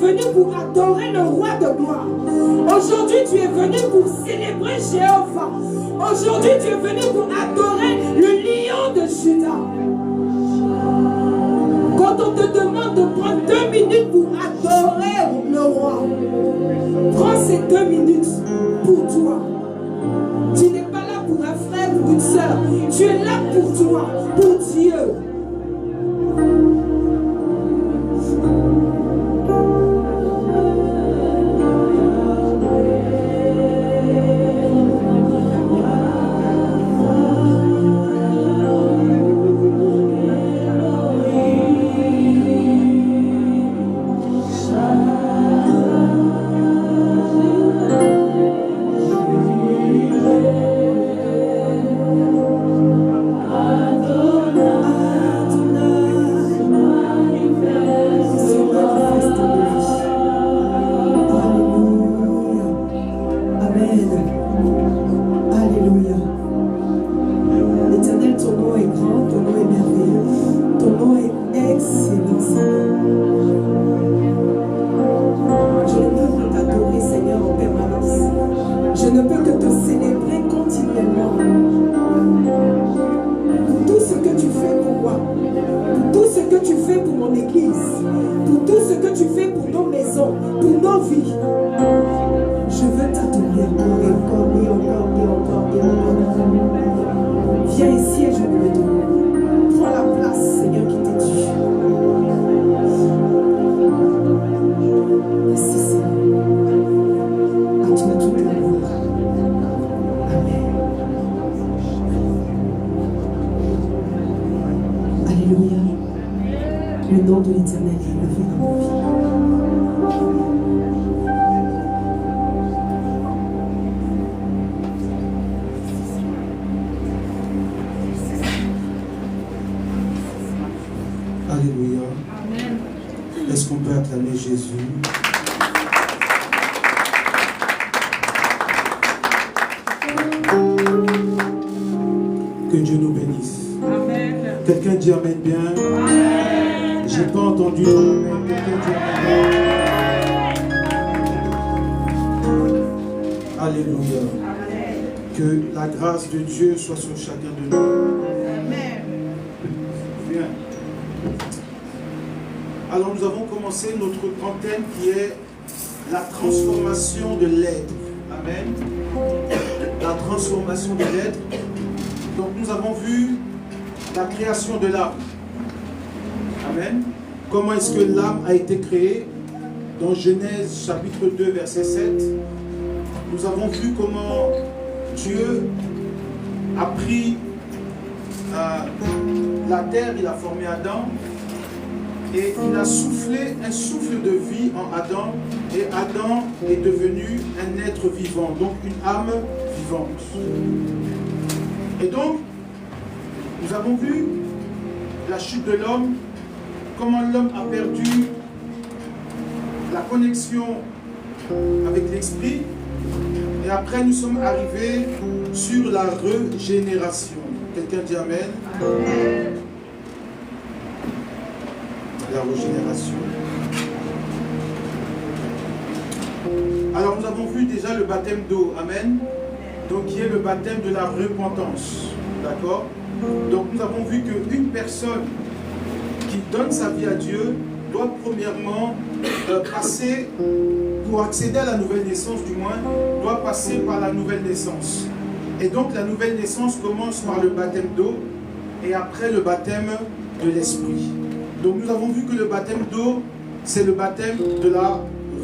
venu pour adorer le roi de gloire. Aujourd'hui, tu es venu pour célébrer Jéhovah. Aujourd'hui, tu es venu pour adorer le lion de Juda. Quand on te demande de prendre 2 minutes pour adorer le roi, prends ces 2 minutes pour toi. Tu n'es pas là pour un frère ou une soeur. Tu es là pour toi, pour Dieu. De Dieu soit sur chacun de nous. Amen. Bien. Alors nous avons commencé notre grand thème qui est la transformation de l'être. Amen. La transformation de l'être. Donc nous avons vu la création de l'âme. Amen. Comment est-ce que l'âme a été créée? Dans Genèse chapitre 2 verset 7. Nous avons vu comment Dieu a pris la terre, il a formé Adam et il a soufflé un souffle de vie en Adam et Adam est devenu un être vivant, donc une âme vivante. Et donc, nous avons vu la chute de l'homme, comment l'homme a perdu la connexion avec l'esprit. Et après, nous sommes arrivés sur la régénération. Quelqu'un dit Amen. Amen. La régénération. Alors, nous avons vu déjà le baptême d'eau. Amen. Donc, qui est le baptême de la repentance. D'accord? Donc, nous avons vu qu'une personne qui donne sa vie à Dieu doit premièrement passer, pour accéder à la nouvelle naissance du moins, doit passer par la nouvelle naissance. Et donc la nouvelle naissance commence par le baptême d'eau et après le baptême de l'esprit. Donc nous avons vu que le baptême d'eau, c'est le baptême de la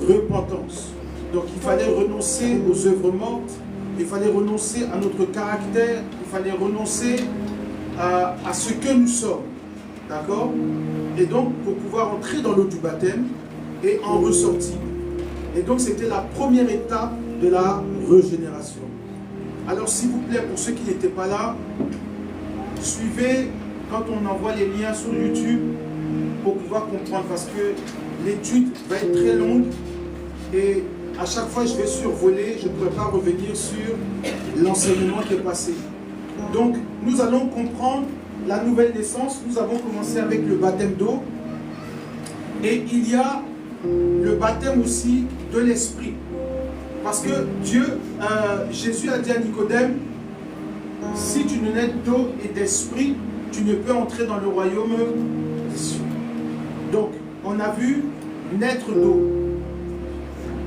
repentance. Donc il fallait renoncer aux œuvres mortes, il fallait renoncer à notre caractère, il fallait renoncer à ce que nous sommes. D'accord? Et donc pour pouvoir entrer dans l'eau du baptême et en ressortir. Et donc c'était la première étape de la régénération. Alors s'il vous plaît, pour ceux qui n'étaient pas là, suivez quand on envoie les liens sur YouTube pour pouvoir comprendre, parce que l'étude va être très longue et à chaque fois je vais survoler, je ne pourrai pas revenir sur l'enseignement qui est passé. Donc nous allons comprendre la nouvelle naissance. Nous avons commencé avec le baptême d'eau et il y a le baptême aussi de l'esprit. Parce que Jésus a dit à Nicodème, si tu ne nais d'eau et d'esprit, tu ne peux entrer dans le royaume des cieux. Donc, on a vu naître d'eau.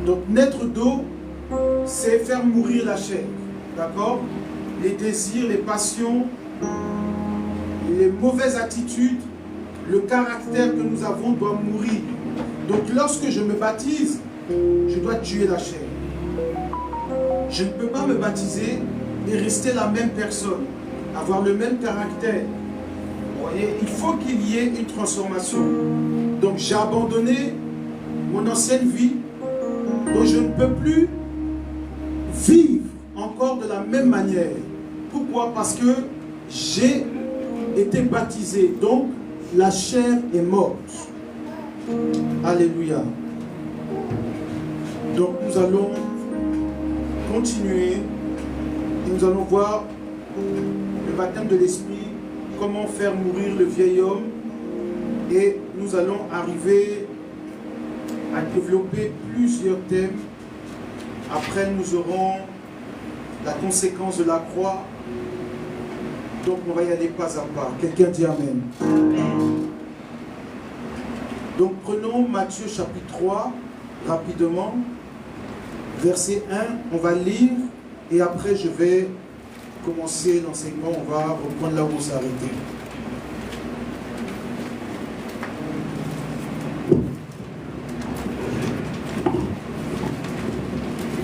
Donc, naître d'eau, c'est faire mourir la chair. D'accord? Les désirs, les passions, les mauvaises attitudes, le caractère que nous avons doit mourir. Donc, lorsque je me baptise, je dois tuer la chair. Je ne peux pas me baptiser et rester la même personne, avoir le même caractère. Vous voyez, il faut qu'il y ait une transformation. Donc j'ai abandonné mon ancienne vie, donc je ne peux plus vivre encore de la même manière. Pourquoi? Parce que j'ai été baptisé, donc la chair est morte. Alléluia. Donc nous allons continuer et nous allons voir le baptême de l'esprit, comment faire mourir le vieil homme, et nous allons arriver à développer plusieurs thèmes. Après nous aurons la conséquence de la croix. Donc on va y aller pas à pas. Quelqu'un dit Amen. Donc prenons Matthieu chapitre 3 rapidement. Verset 1, on va lire et après je vais commencer l'enseignement, on va reprendre là où on s'est arrêté.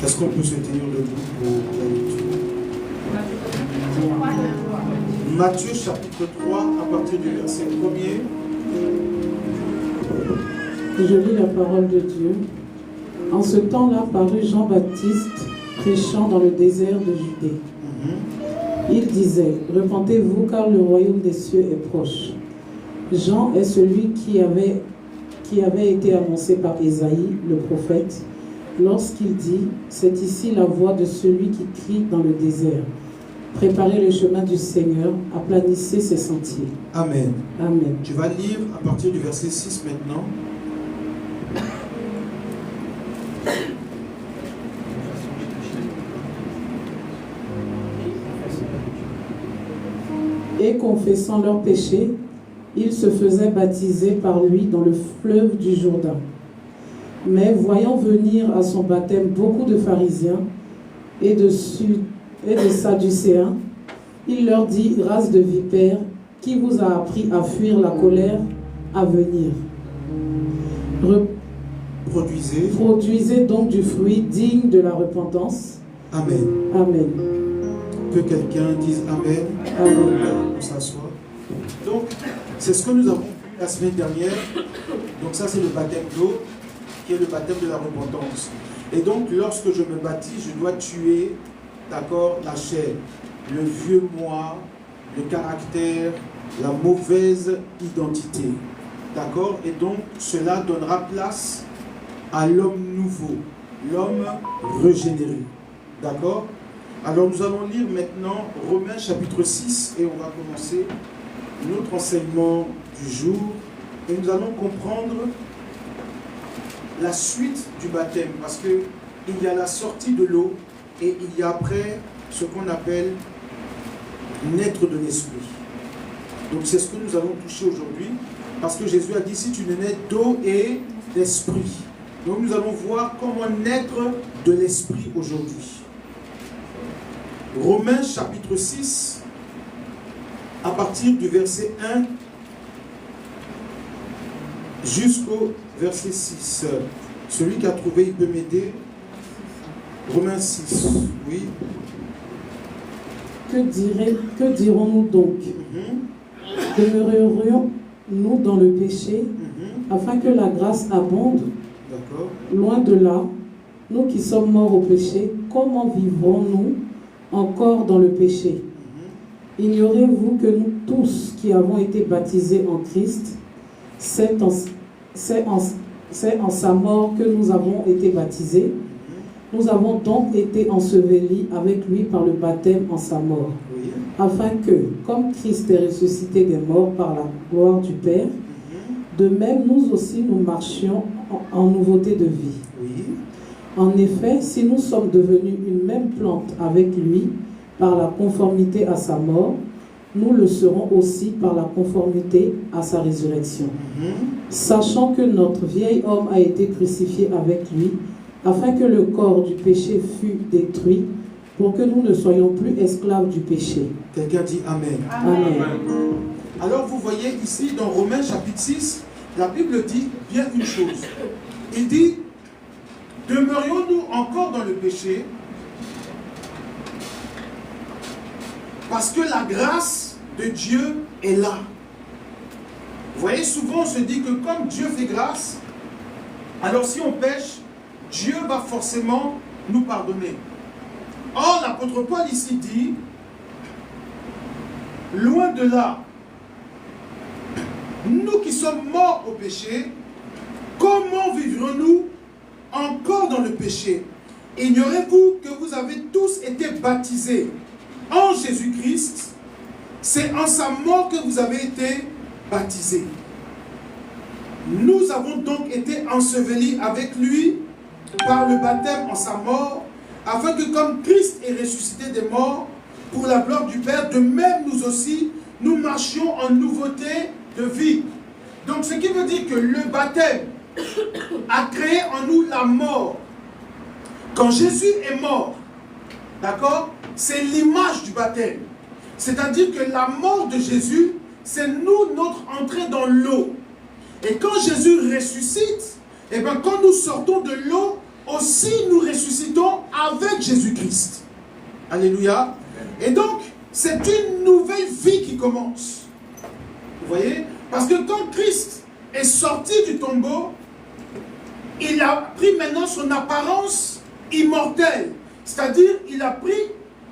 Est-ce qu'on peut se tenir debout pour la lecture? Matthieu chapitre 3 à partir du verset 1er. Je lis la parole de Dieu. En ce temps-là parut Jean-Baptiste prêchant dans le désert de Judée. Il disait, repentez-vous car le royaume des cieux est proche. Jean est celui qui avait été annoncé par Ésaïe, le prophète, lorsqu'il dit, c'est ici la voix de celui qui crie dans le désert. Préparez le chemin du Seigneur, aplanissez ses sentiers. Amen. Amen. Tu vas lire à partir du verset 6 maintenant. Et confessant leurs péchés, ils se faisaient baptiser par lui dans le fleuve du Jourdain. Mais voyant venir à son baptême beaucoup de pharisiens et de sadducéens, il leur dit, race de vipères, qui vous a appris à fuir la colère à venir? Produisez donc du fruit digne de la repentance. Amen. Amen. Que quelqu'un dise Amen. Amen. On s'assoit. Donc, c'est ce que nous avons vu la semaine dernière. Donc ça, c'est le baptême d'eau, qui est le baptême de la repentance. Et donc, lorsque je me baptise, je dois tuer, d'accord, la chair, le vieux moi, le caractère, la mauvaise identité. D'accord? Et donc, cela donnera place à l'homme nouveau, l'homme régénéré. D'accord? Alors nous allons lire maintenant Romains chapitre 6 et on va commencer notre enseignement du jour et nous allons comprendre la suite du baptême parce qu'il y a la sortie de l'eau et il y a après ce qu'on appelle naître de l'esprit. Donc c'est ce que nous allons toucher aujourd'hui parce que Jésus a dit si tu ne nais d'eau et d'esprit. Donc nous allons voir comment naître de l'esprit aujourd'hui. Romains chapitre 6, à partir du verset 1 jusqu'au verset 6. Celui qui a trouvé, il peut m'aider. Romains 6, oui. Que dirons-nous donc? Demeurerions-nous dans le péché afin que la grâce abonde? Loin de là, nous qui sommes morts au péché, comment vivrons-nous encore dans le péché? Ignorez-vous que nous tous qui avons été baptisés en Christ, c'est en sa mort que nous avons été baptisés. Nous avons donc été ensevelis avec lui par le baptême en sa mort, afin que, comme Christ est ressuscité des morts par la gloire du Père, De même, nous aussi, nous marchions en nouveauté de vie. Oui. En effet, si nous sommes devenus une même plante avec lui par la conformité à sa mort, nous le serons aussi par la conformité à sa résurrection. Sachant que notre vieil homme a été crucifié avec lui, afin que le corps du péché fût détruit, pour que nous ne soyons plus esclaves du péché. Quelqu'un dit Amen. Amen. Alors vous voyez ici dans Romains chapitre 6, la Bible dit bien une chose. Il dit, demeurions-nous encore dans le péché, parce que la grâce de Dieu est là. Vous voyez, souvent on se dit que comme Dieu fait grâce, alors si on pêche, Dieu va forcément nous pardonner. Or, l'apôtre Paul ici dit, loin de là, nous qui sommes morts au péché, comment vivrons-nous encore dans le péché? Ignorez-vous que vous avez tous été baptisés en Jésus-Christ? C'est en sa mort que vous avez été baptisés. Nous avons donc été ensevelis avec lui par le baptême en sa mort, afin que comme Christ est ressuscité des morts, pour la gloire du Père, de même nous aussi, nous marchions en nouveauté de vie. Donc ce qui veut dire que le baptême a créé en nous la mort. Quand Jésus est mort, d'accord, c'est l'image du baptême. C'est-à-dire que la mort de Jésus, c'est nous, notre entrée dans l'eau. Et quand Jésus ressuscite, et bien quand nous sortons de l'eau, aussi nous ressuscitons avec Jésus-Christ. Alléluia. Et donc, c'est une nouvelle vie qui commence. Vous voyez? Parce que quand Christ est sorti du tombeau, il a pris maintenant son apparence immortelle. C'est-à-dire, il a pris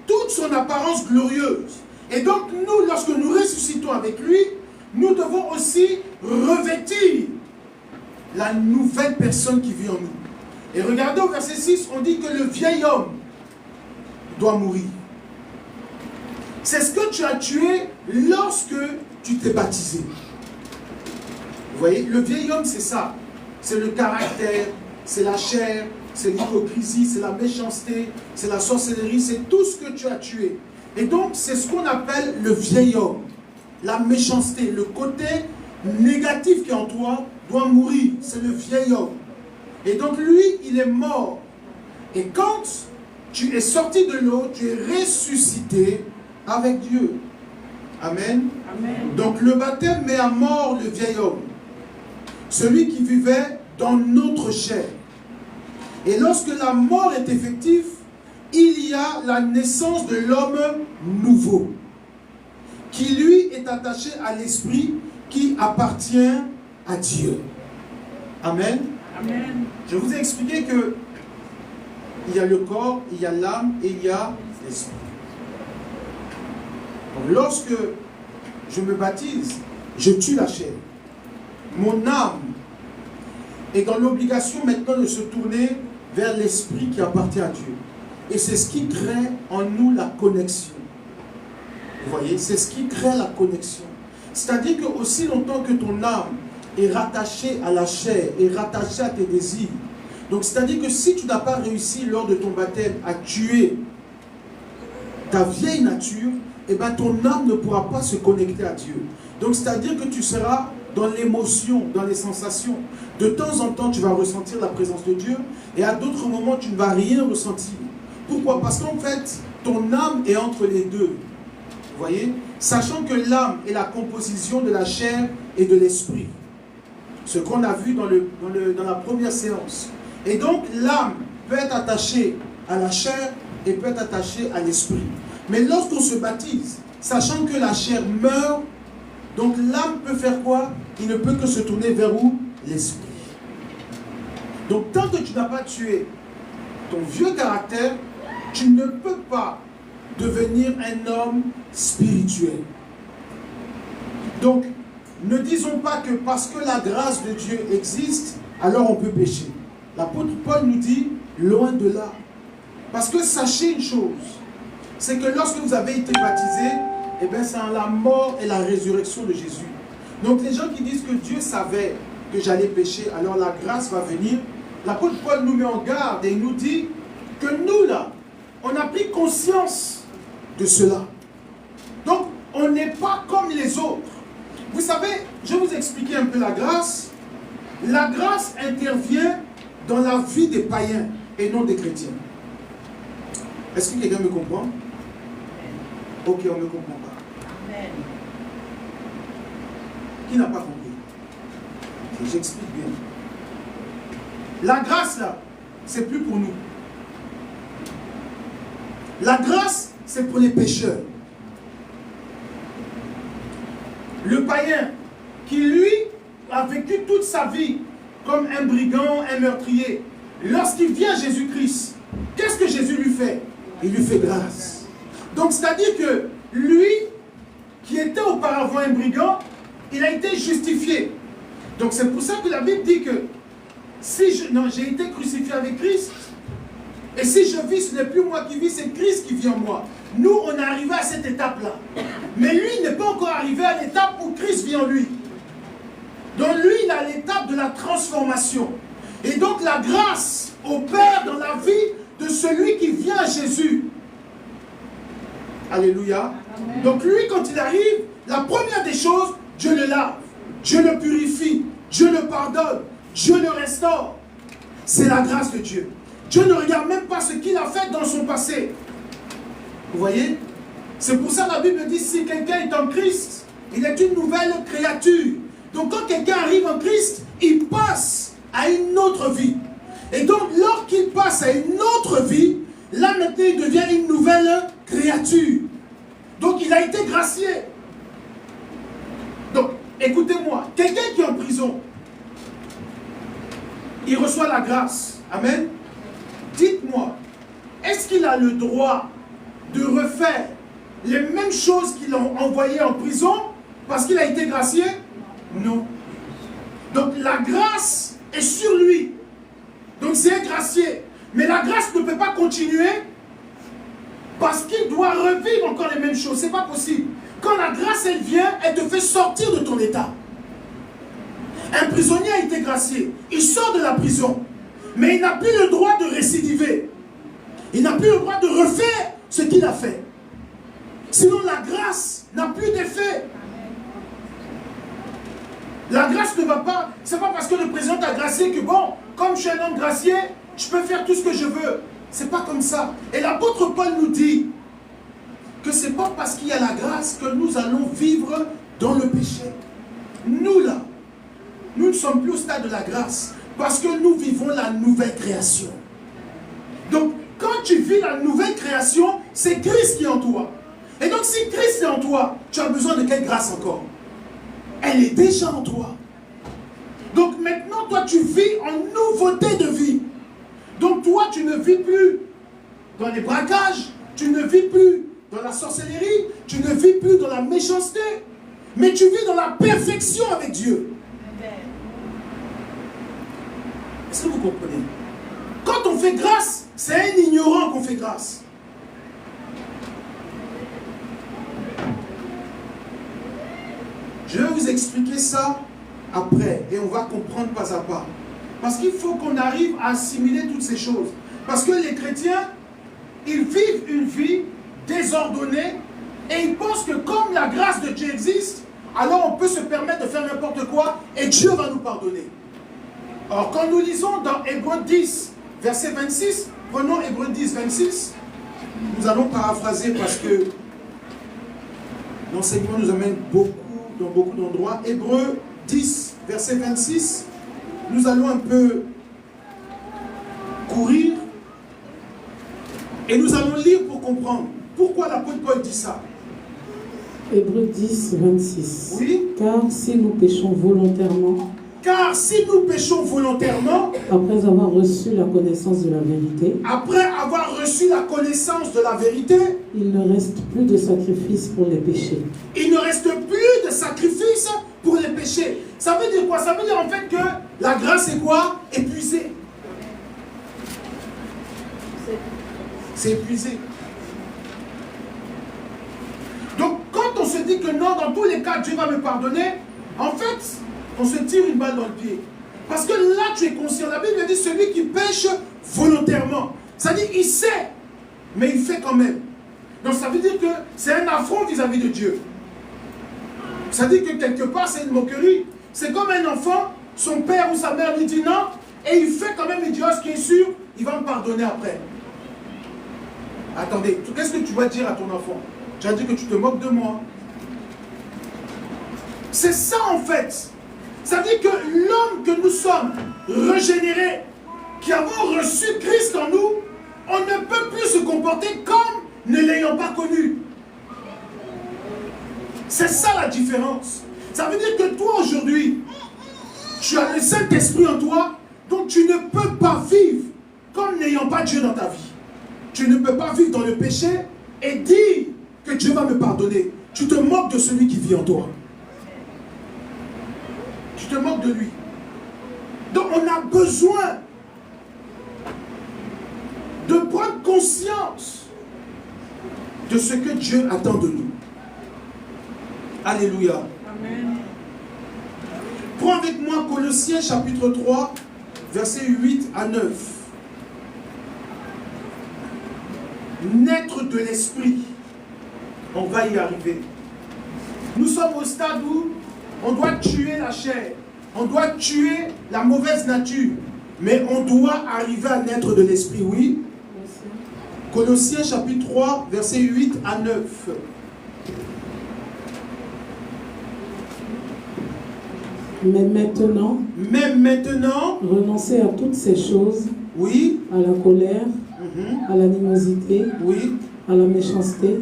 toute son apparence glorieuse. Et donc, nous, lorsque nous ressuscitons avec lui, nous devons aussi revêtir la nouvelle personne qui vit en nous. Et regardez au verset 6, on dit que le vieil homme doit mourir. C'est ce que tu as tué lorsque tu t'es baptisé. Vous voyez, le vieil homme, c'est ça. C'est le caractère, c'est la chair, c'est l'hypocrisie, c'est la méchanceté, c'est la sorcellerie, c'est tout ce que tu as tué. Et donc, c'est ce qu'on appelle le vieil homme. La méchanceté, le côté négatif qui est en toi doit mourir. C'est le vieil homme. Et donc, lui, il est mort. Et quand tu es sorti de l'eau, tu es ressuscité avec Dieu. Amen. Amen. Donc, le baptême met à mort le vieil homme. Celui qui vivait dans notre chair. Et lorsque la mort est effective, il y a la naissance de l'homme nouveau, qui lui est attaché à l'esprit qui appartient à Dieu. Amen. Amen. Je vous ai expliqué que il y a le corps, il y a l'âme et il y a l'esprit. Donc lorsque je me baptise, je tue la chair. Mon âme est dans l'obligation maintenant de se tourner vers l'esprit qui appartient à Dieu. Et c'est ce qui crée en nous la connexion. Vous voyez, c'est ce qui crée la connexion. C'est-à-dire que aussi longtemps que ton âme est rattachée à la chair, est rattachée à tes désirs. Donc c'est-à-dire que si tu n'as pas réussi lors de ton baptême à tuer ta vieille nature, eh bien ton âme ne pourra pas se connecter à Dieu. Donc c'est-à-dire que tu seras dans l'émotion, dans les sensations. De temps en temps, tu vas ressentir la présence de Dieu et à d'autres moments, tu ne vas rien ressentir. Pourquoi? Parce qu'en fait, ton âme est entre les deux. Vous voyez? Sachant que l'âme est la composition de la chair et de l'esprit. Ce qu'on a vu dans la première séance. Et donc, l'âme peut être attachée à la chair et peut être attachée à l'esprit. Mais lorsqu'on se baptise, sachant que la chair meurt, donc l'âme peut faire quoi? Il ne peut que se tourner vers où? L'esprit. Donc tant que tu n'as pas tué ton vieux caractère, tu ne peux pas devenir un homme spirituel. Donc, ne disons pas que parce que la grâce de Dieu existe, alors on peut pécher. L'apôtre Paul nous dit, loin de là. Parce que sachez une chose, c'est que lorsque vous avez été baptisé, eh bien c'est en la mort et la résurrection de Jésus. Donc les gens qui disent que Dieu savait que j'allais pécher, alors la grâce va venir. L'apôtre Paul nous met en garde et il nous dit que nous là, on a pris conscience de cela. Donc on n'est pas comme les autres. Vous savez, je vais vous expliquer un peu la grâce. La grâce intervient dans la vie des païens et non des chrétiens. Est-ce que quelqu'un me comprend? Ok, on ne me comprend pas. Amen. Qui n'a pas compris? J'explique bien. La grâce là, c'est plus pour nous. La grâce, c'est pour les pécheurs. Le païen qui, lui, a vécu toute sa vie comme un brigand, un meurtrier, lorsqu'il vient à Jésus-Christ, qu'est-ce que Jésus lui fait? Il lui fait grâce. Donc, c'est-à-dire que lui, qui était auparavant un brigand, il a été justifié. Donc, c'est pour ça que la Bible dit que si j'ai été crucifié avec Christ, et si je vis, ce n'est plus moi qui vis, c'est Christ qui vit en moi. Nous, on est arrivé à cette étape-là. Mais lui n'est pas encore arrivé à l'étape où Christ vit en lui. Donc lui, il a l'étape de la transformation. Et donc la grâce opère dans la vie de celui qui vient à Jésus. Alléluia. Amen. Donc lui, quand il arrive, la première des choses, Dieu le lave, Dieu le purifie, Dieu le pardonne, Dieu le restaure. C'est la grâce de Dieu. Dieu ne regarde même pas ce qu'il a fait dans son passé. Vous voyez? C'est pour ça que la Bible dit, si quelqu'un est en Christ, il est une nouvelle créature. Donc quand quelqu'un arrive en Christ, il passe à une autre vie. Et donc lorsqu'il passe à une autre vie, là maintenant il devient une nouvelle créature. Donc il a été gracié. Donc écoutez-moi, quelqu'un qui est en prison, il reçoit la grâce. Amen. Dites-moi, est-ce qu'il a le droit de refaire les mêmes choses qu'il a envoyées en prison parce qu'il a été gracié? Non. Donc la grâce est sur lui. Donc c'est un gracié. Mais la grâce ne peut pas continuer parce qu'il doit revivre encore les mêmes choses. Ce n'est pas possible. Quand la grâce elle vient, elle te fait sortir de ton état. Un prisonnier a été gracié. Il sort de la prison. Mais il n'a plus le droit de récidiver. Il n'a plus le droit de refaire ce qu'il a fait. Sinon la grâce n'a plus d'effet. La grâce ne va pas, c'est pas parce que le président t'a gracié que bon, comme je suis un homme gracié, je peux faire tout ce que je veux. C'est pas comme ça. Et l'apôtre Paul nous dit que c'est pas parce qu'il y a la grâce que nous allons vivre dans le péché. Nous là, nous ne sommes plus au stade de la grâce parce que nous vivons la nouvelle création. Donc, quand tu vis la nouvelle création, c'est Christ qui est en toi. Et donc, si Christ est en toi, tu as besoin de quelle grâce encore? Elle est déjà en toi. Donc maintenant, toi, tu vis en nouveauté de vie. Donc toi, tu ne vis plus dans les braquages, tu ne vis plus dans la sorcellerie, tu ne vis plus dans la méchanceté, mais tu vis dans la perfection avec Dieu. Est-ce que vous comprenez? Quand on fait grâce, c'est un ignorant qu'on fait grâce. Je vais vous expliquer ça après et on va comprendre pas à pas. Parce qu'il faut qu'on arrive à assimiler toutes ces choses. Parce que les chrétiens, ils vivent une vie désordonnée et ils pensent que comme la grâce de Dieu existe, alors on peut se permettre de faire n'importe quoi et Dieu va nous pardonner. Alors quand nous lisons dans Hébreux 10, verset 26, prenons Hébreux 10, 26, nous allons paraphraser parce que l'enseignement nous amène dans beaucoup d'endroits. Hébreux 10, verset 26, nous allons un peu courir et nous allons lire pour comprendre pourquoi l'apôtre Paul dit ça. Hébreux 10, 26. Oui. Car si nous péchons volontairement, après avoir reçu la connaissance de la vérité, il ne reste plus de sacrifice pour les péchés. Il ne reste plus de sacrifice pour les péchés. Ça veut dire quoi? Ça veut dire en fait que la grâce est quoi? Épuisée. C'est épuisé. Donc quand on se dit que non, dans tous les cas, Dieu va me pardonner, En fait, on se tire une balle dans le pied. Parce que là, tu es conscient. La Bible dit celui qui pêche volontairement. Ça dit, il sait, mais il fait quand même. Donc ça veut dire que c'est un affront vis-à-vis de Dieu. Ça dit que quelque part, c'est une moquerie. C'est comme un enfant, son père ou sa mère lui dit non, et il fait quand même, il dit, oh, ce qui est sûr, il va me pardonner après. Attendez, qu'est-ce que tu vas dire à ton enfant? Tu vas dire que tu te moques de moi. C'est ça en fait. Ça dit que l'homme que nous sommes, régénérés, qui avons reçu Christ en nous, on ne peut plus se comporter comme ne l'ayant pas connu. C'est ça la différence. Ça veut dire que toi aujourd'hui, tu as le Saint-Esprit en toi, donc tu ne peux pas vivre comme n'ayant pas Dieu dans ta vie. Tu ne peux pas vivre dans le péché et dire que Dieu va me pardonner. Tu te moques de celui qui vit en toi. Tu te moques de lui. Donc on a besoin de prendre conscience de ce que Dieu attend de nous. Alléluia. Amen. Prends avec moi Colossiens chapitre 3, versets 8 à 9. Naître de l'esprit. On va y arriver. Nous sommes au stade où on doit tuer la chair. On doit tuer la mauvaise nature. Mais on doit arriver à naître de l'esprit, oui. Colossiens chapitre 3, versets 8 à 9. Mais maintenant, renoncez à toutes ces choses, oui, à la colère, à l'animosité, oui, à la méchanceté,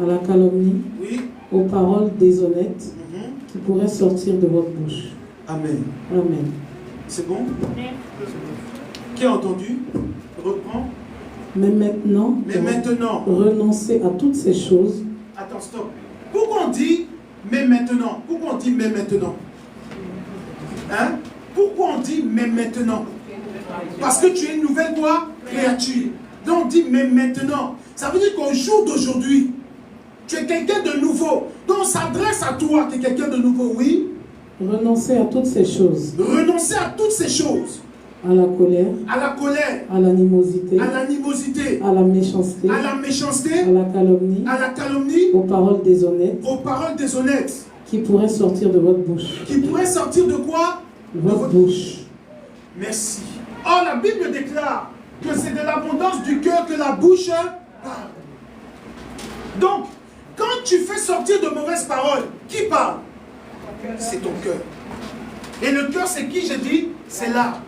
à la calomnie, oui, aux paroles déshonnêtes qui pourraient sortir de votre bouche. Amen. Amen. C'est bon? Qui a entendu? Reprends. Mais maintenant, renoncez à toutes ces choses. Attends, stop. Pourquoi on dit mais maintenant? Pourquoi on dit mais maintenant? Hein? Pourquoi on dit mais maintenant? Parce que tu es une nouvelle quoi? Créature. Donc on dit mais maintenant. Ça veut dire qu'au jour d'aujourd'hui, tu es quelqu'un de nouveau. Donc on s'adresse à toi, tu es quelqu'un de nouveau, oui? Renoncez à toutes ces choses. Renoncez à toutes ces choses. À la colère. À la colère. À l'animosité. À l'animosité. À la méchanceté. À la méchanceté. À la calomnie. À la calomnie. Aux paroles déshonnêtes. Aux paroles déshonnêtes. Qui pourraient sortir de votre bouche. Qui pourraient sortir de quoi? De votre bouche. Merci. Or, la Bible déclare que c'est de l'abondance du cœur que la bouche parle. Donc, quand tu fais sortir de mauvaises paroles, qui parle? C'est ton cœur. Et le cœur, c'est qui, j'ai dit? C'est l'âme.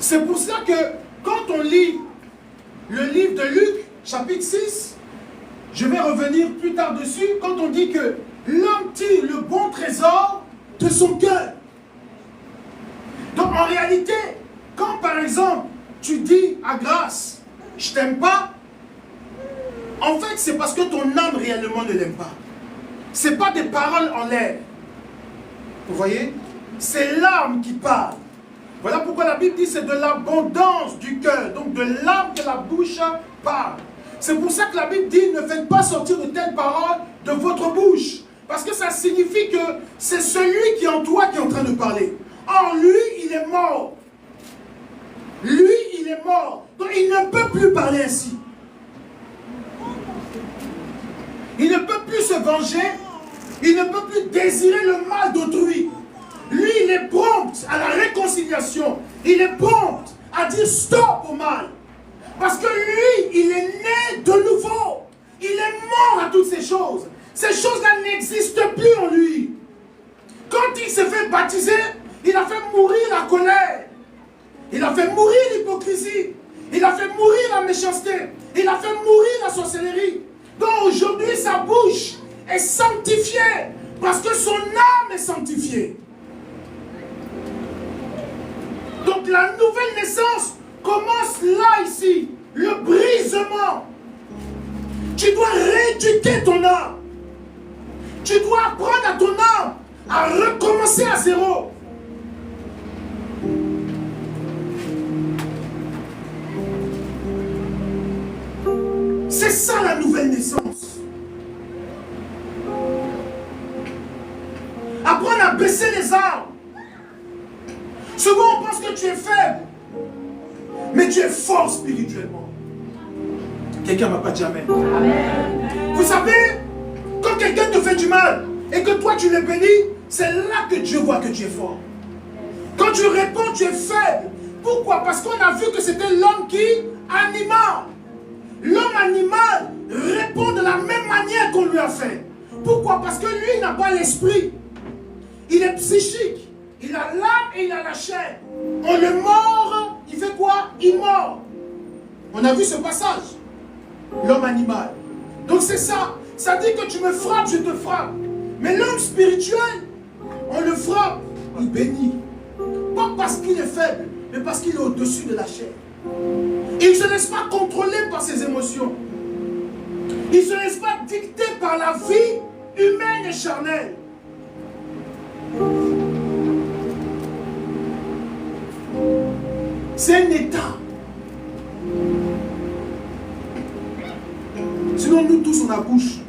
C'est pour ça que quand on lit le livre de Luc, chapitre 6, je vais revenir plus tard dessus, quand on dit que l'homme tire le bon trésor de son cœur. Donc en réalité, quand par exemple, tu dis à Grâce, je t'aime pas, en fait c'est parce que ton âme réellement ne l'aime pas. Ce n'est pas des paroles en l'air. Vous voyez? C'est l'âme qui parle. Voilà pourquoi la Bible dit que c'est de l'abondance du cœur, donc de l'âme que la bouche parle. C'est pour ça que la Bible dit ne faites pas sortir de telles paroles de votre bouche. Parce que ça signifie que c'est celui qui est en toi qui est en train de parler. Or, lui, il est mort. Lui, il est mort. Donc, il ne peut plus parler ainsi. Il ne peut plus se venger. Il ne peut plus désirer le mal d'autrui. Lui, il est prompt à la réconciliation. Il est prompt à dire stop au mal. Parce que lui, il est né de nouveau. Il est mort à toutes ces choses. Ces choses-là n'existent plus en lui. Quand il s'est fait baptiser, il a fait mourir la colère. Il a fait mourir l'hypocrisie. Il a fait mourir la méchanceté. Il a fait mourir la sorcellerie. Donc aujourd'hui, sa bouche est sanctifiée. Parce que son âme est sanctifiée. Donc la nouvelle naissance commence là, ici. Le brisement. Tu dois rééduquer ton âme. Tu dois apprendre à ton âme à recommencer à zéro. C'est ça la nouvelle naissance. baisser les armes. Souvent, on pense que tu es faible. Mais tu es fort spirituellement. Quelqu'un ne m'a pas dit amen. Vous savez, quand quelqu'un te fait du mal et que toi tu le bénis, c'est là que Dieu voit que tu es fort. Quand tu réponds, tu es faible. Pourquoi? Parce qu'on a vu que c'était l'homme qui animal. L'homme animal répond de la même manière qu'on lui a fait. Pourquoi? Parce que lui, il n'a pas l'esprit. Il est psychique. Il a l'âme et il a la chair. On le mord, il fait quoi? Il mord. On a vu ce passage. L'homme animal. Donc c'est ça. Ça dit que tu me frappes, je te frappe. Mais l'homme spirituel, on le frappe, il bénit. Pas parce qu'il est faible, mais parce qu'il est au-dessus de la chair. Il ne se laisse pas contrôler par ses émotions. Il ne se laisse pas dicter par la vie humaine et charnelle. C'est un état. Sinon, nous tous, on a la bouche.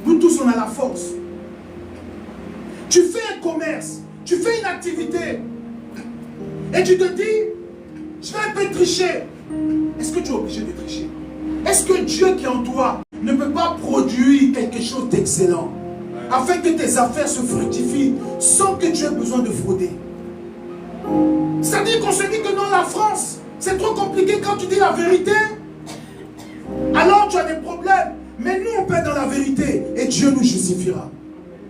Nous tous, on a la force. Tu fais un commerce, tu fais une activité, et tu te dis, je vais un peu tricher. Est-ce que tu es obligé de tricher? Est-ce que Dieu qui est en toi ne peut pas produire quelque chose d'excellent afin que tes affaires se fructifient sans que tu aies besoin de frauder? C'est-à-dire qu'on se dit que non, la France, c'est trop compliqué quand tu dis la vérité. Alors tu as des problèmes. Mais nous, on perd dans la vérité et Dieu nous justifiera.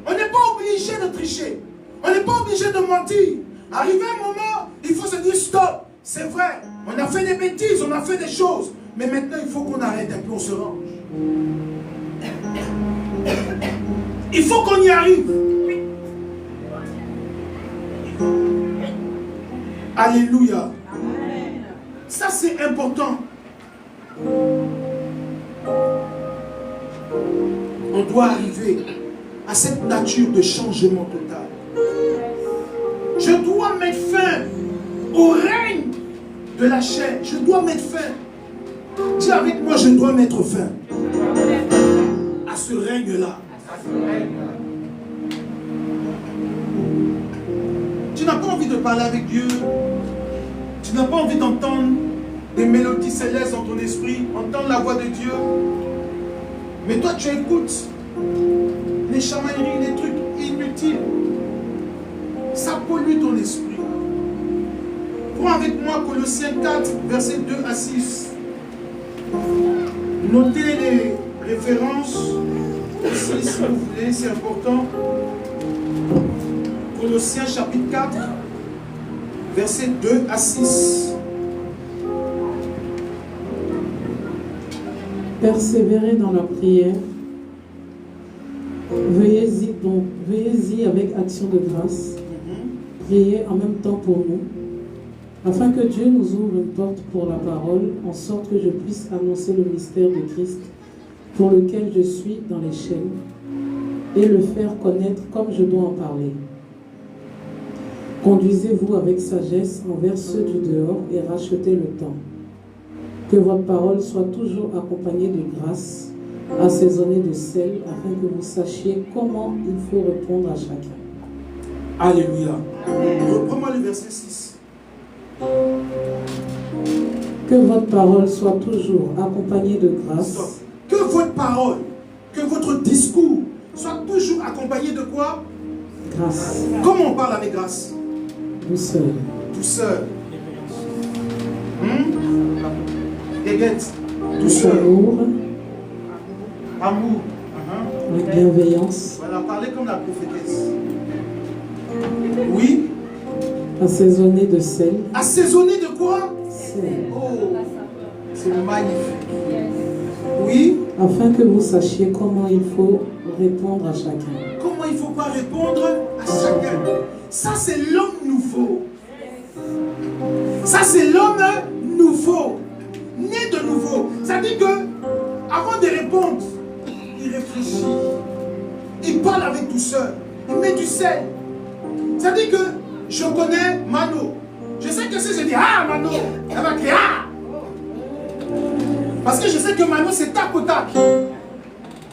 On n'est pas obligé de tricher. On n'est pas obligé de mentir. Arrivé un moment, il faut se dire stop. C'est vrai, on a fait des bêtises, on a fait des choses. Mais maintenant, il faut qu'on arrête un peu, on se range. Il faut qu'on y arrive. Alléluia. Ça, c'est important. On doit arriver à cette nature de changement total. Je dois mettre fin au règne de la chair. Je dois mettre fin. Dis avec moi, je dois mettre fin à ce règne-là. Tu n'as pas envie de parler avec Dieu. Tu n'as pas envie d'entendre des mélodies célestes dans ton esprit, entendre la voix de Dieu. Mais toi, tu écoutes les chamailleries, les trucs inutiles. Ça pollue ton esprit. Prends avec moi Colossiens 4, versets 2 à 6. Notez les références aussi si vous voulez, c'est important. Colossiens chapitre 4, versets 2 à 6. Persévérez dans la prière. Veuillez-y avec action de grâce. Priez en même temps pour nous, afin que Dieu nous ouvre une porte pour la parole, en sorte que je puisse annoncer le mystère de Christ, pour lequel je suis dans les chaînes, et le faire connaître comme je dois en parler. Conduisez-vous avec sagesse envers ceux du dehors et rachetez le temps. Que votre parole soit toujours accompagnée de grâce, assaisonnée de sel, afin que vous sachiez comment il faut répondre à chacun. Alléluia. Reprends-moi le verset 6. Que votre parole soit toujours accompagnée de grâce. Stop. Que votre parole, que votre discours soit toujours accompagné de quoi? Grâce. Comment on parle avec grâce? Douceur. Douceur. Guéguette. Douceur. Amour. Amour. Avec bienveillance. Voilà, parlez comme la prophétesse. Oui. Assaisonné de sel. Assaisonné de quoi? Sel. Oh, c'est magnifique. Oui. Afin que vous sachiez comment il faut répondre à chacun. Comment il ne faut pas répondre à chacun. Ça, c'est l'homme nouveau. Ça, c'est l'homme nouveau. Né de nouveau. Ça dit que, avant de répondre, il réfléchit. Il parle avec douceur. Il met du sel. Ça dit que je connais Mano. Je sais que si je dis ah Mano, elle va crier ah. Parce que je sais que Mano c'est tac au tac.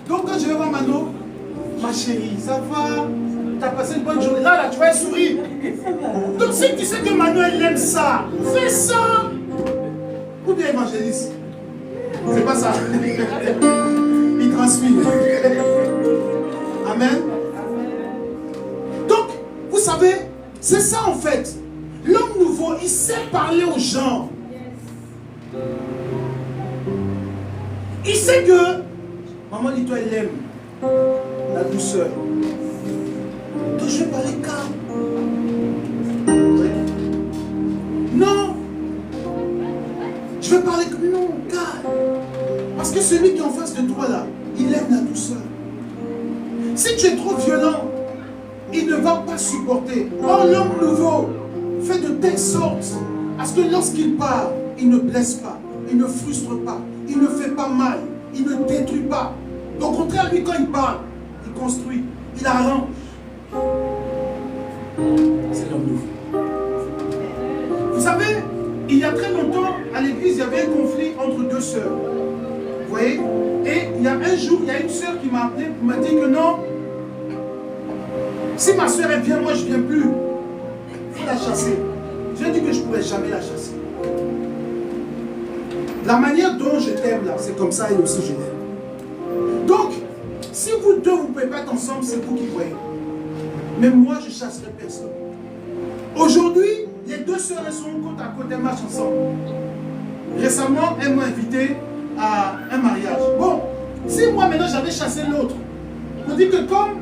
Donc quand je vais voir Mano, ma chérie, ça va? tu as passé une bonne journée. Là, tu vas sourire. Donc si tu sais que Manuel aime ça, fais ça. Ou bien évangéliste. C'est pas ça. Il transmet. Amen. Donc, vous savez, c'est ça en fait. L'homme nouveau, il sait parler aux gens. Il sait que maman dit toi elle aime la douceur. Donc je vais parler calme. Non. Je vais parler comme non, calme. Parce que celui qui est en face de toi là, il aime la douceur. Si tu es trop violent, il ne va pas supporter. Or l'homme nouveau fait de telle sorte à ce que lorsqu'il part, il ne blesse pas, il ne frustre pas, il ne fait pas mal, il ne détruit pas. Au contraire, lui quand il parle, il construit, il arrange. C'est l'homme nouveau. Vous savez, il y a très longtemps, à l'église, il y avait un conflit entre deux sœurs. Vous voyez? Et il y a un jour, il y a une sœur qui m'a appelé pour me dire que non, si ma sœur elle vient, moi je ne viens plus. Il faut la chasser. Je lui ai dit que je ne pourrais jamais la chasser. La manière dont je t'aime là, c'est comme ça et aussi je l'aime. Donc, si vous deux vous ne pouvez pas être ensemble, c'est vous qui voyez. Mais moi je chasserai personne. Aujourd'hui, les deux sœurs elles sont côte à côte, elles marchent ensemble. Récemment, elles m'ont invité à un mariage. Bon, si moi maintenant j'avais chassé l'autre, on dit que comme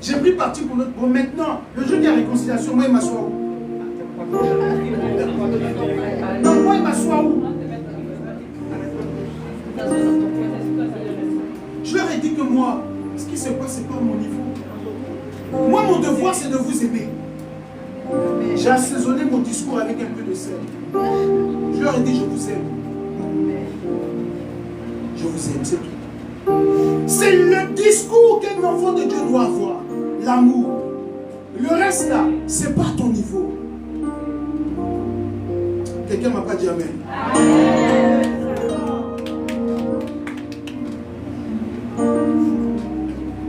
j'ai pris parti pour l'autre, bon maintenant, le jour de la réconciliation, moi il m'assoit où? Donc moi il m'assoit où? Je leur ai dit que moi, ce qui se passe, c'est pas à mon niveau. Moi mon devoir c'est de vous aimer. J'ai assaisonné mon discours avec un peu de sel. Je leur ai dit je vous aime. Je vous aime, c'est tout. C'est le discours qu'un enfant de Dieu doit avoir. L'amour. Le reste là, c'est pas ton niveau. Quelqu'un m'a pas dit amen.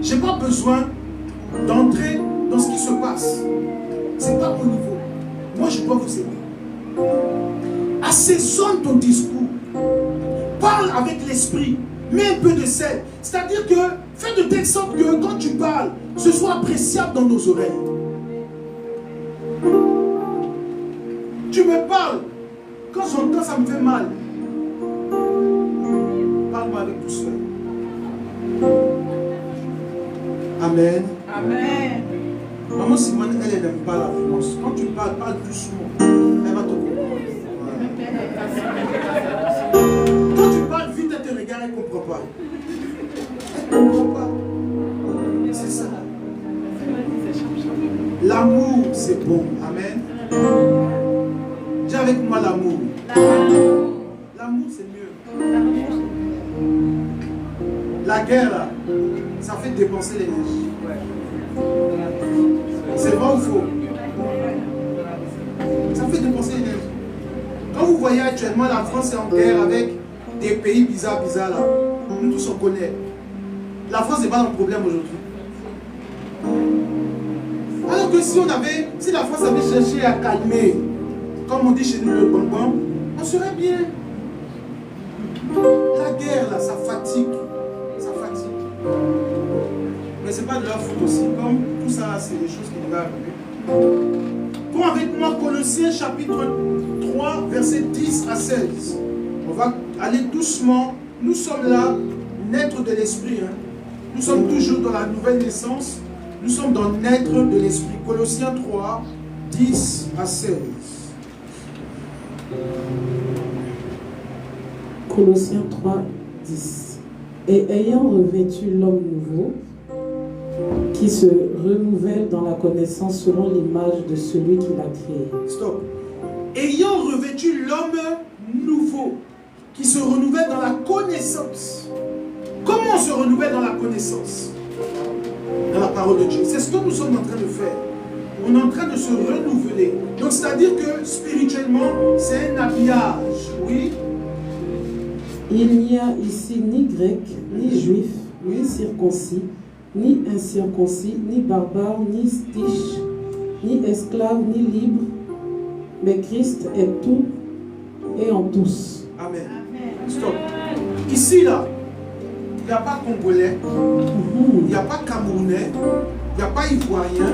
J'ai pas besoin d'entrer dans ce qui se passe. C'est pas mon niveau. Moi je dois vous aimer. Assaisonne ton discours. Parle avec l'esprit. Mets un peu de sel. C'est-à-dire que fais de telle sorte que quand tu parles, ce soit appréciable dans nos oreilles. Tu me parles. Quand j'entends, ça me fait mal. Parle-moi avec douceur. Amen. Amen. Maman Simone, elle n'aime pas la violence. Quand tu parles, parle doucement. Elle va te comprendre. Quand tu parles vite, elle te regarde, elle ne comprend pas. Elle ne comprend pas. C'est ça. L'amour, c'est bon. Amen. Dis avec moi l'amour. L'amour, c'est mieux. La guerre, là, ça fait dépenser l'énergie. C'est vrai ou faux? Ça fait dépenser l'énergie. Quand vous voyez actuellement la France est en guerre avec des pays bizarres là, nous tous on connaît. La France n'est pas dans le problème aujourd'hui. Alors que si la France avait cherché à calmer, comme on dit chez nous le bonbon, on serait bien. La guerre là, ça fatigue. Ça fatigue. Mais ce n'est pas de leur faute aussi. Comme tout ça, c'est des choses qui nous arriver. Prends avec moi Colossiens chapitre 3, versets 10 à 16. On va aller doucement. Nous sommes là, naître de l'esprit. Hein. Nous sommes toujours dans la nouvelle naissance. Nous sommes dans naître de l'esprit. Colossiens 3, 10 à 16. Colossiens 3, 10. Et ayant revêtu l'homme nouveau, qui se renouvelle dans la connaissance selon l'image de celui qui l'a créé. Stop. Ayant revêtu l'homme nouveau, qui se renouvelle dans la connaissance. Comment on se renouvelle dans la connaissance? Dans la parole de Dieu. C'est ce que nous sommes en train de faire. On est en train de se renouveler. Donc c'est-à-dire que spirituellement, c'est un habillage. Oui. Il n'y a ici ni grec, ni juif, ni circoncis, ni incirconcis, ni barbare, ni stiche, ni esclave, ni libre, mais Christ est tout et en tous. Amen. Stop. Ici, là, il n'y a pas Congolais, il n'y a pas Camerounais, il n'y a pas Ivoirien,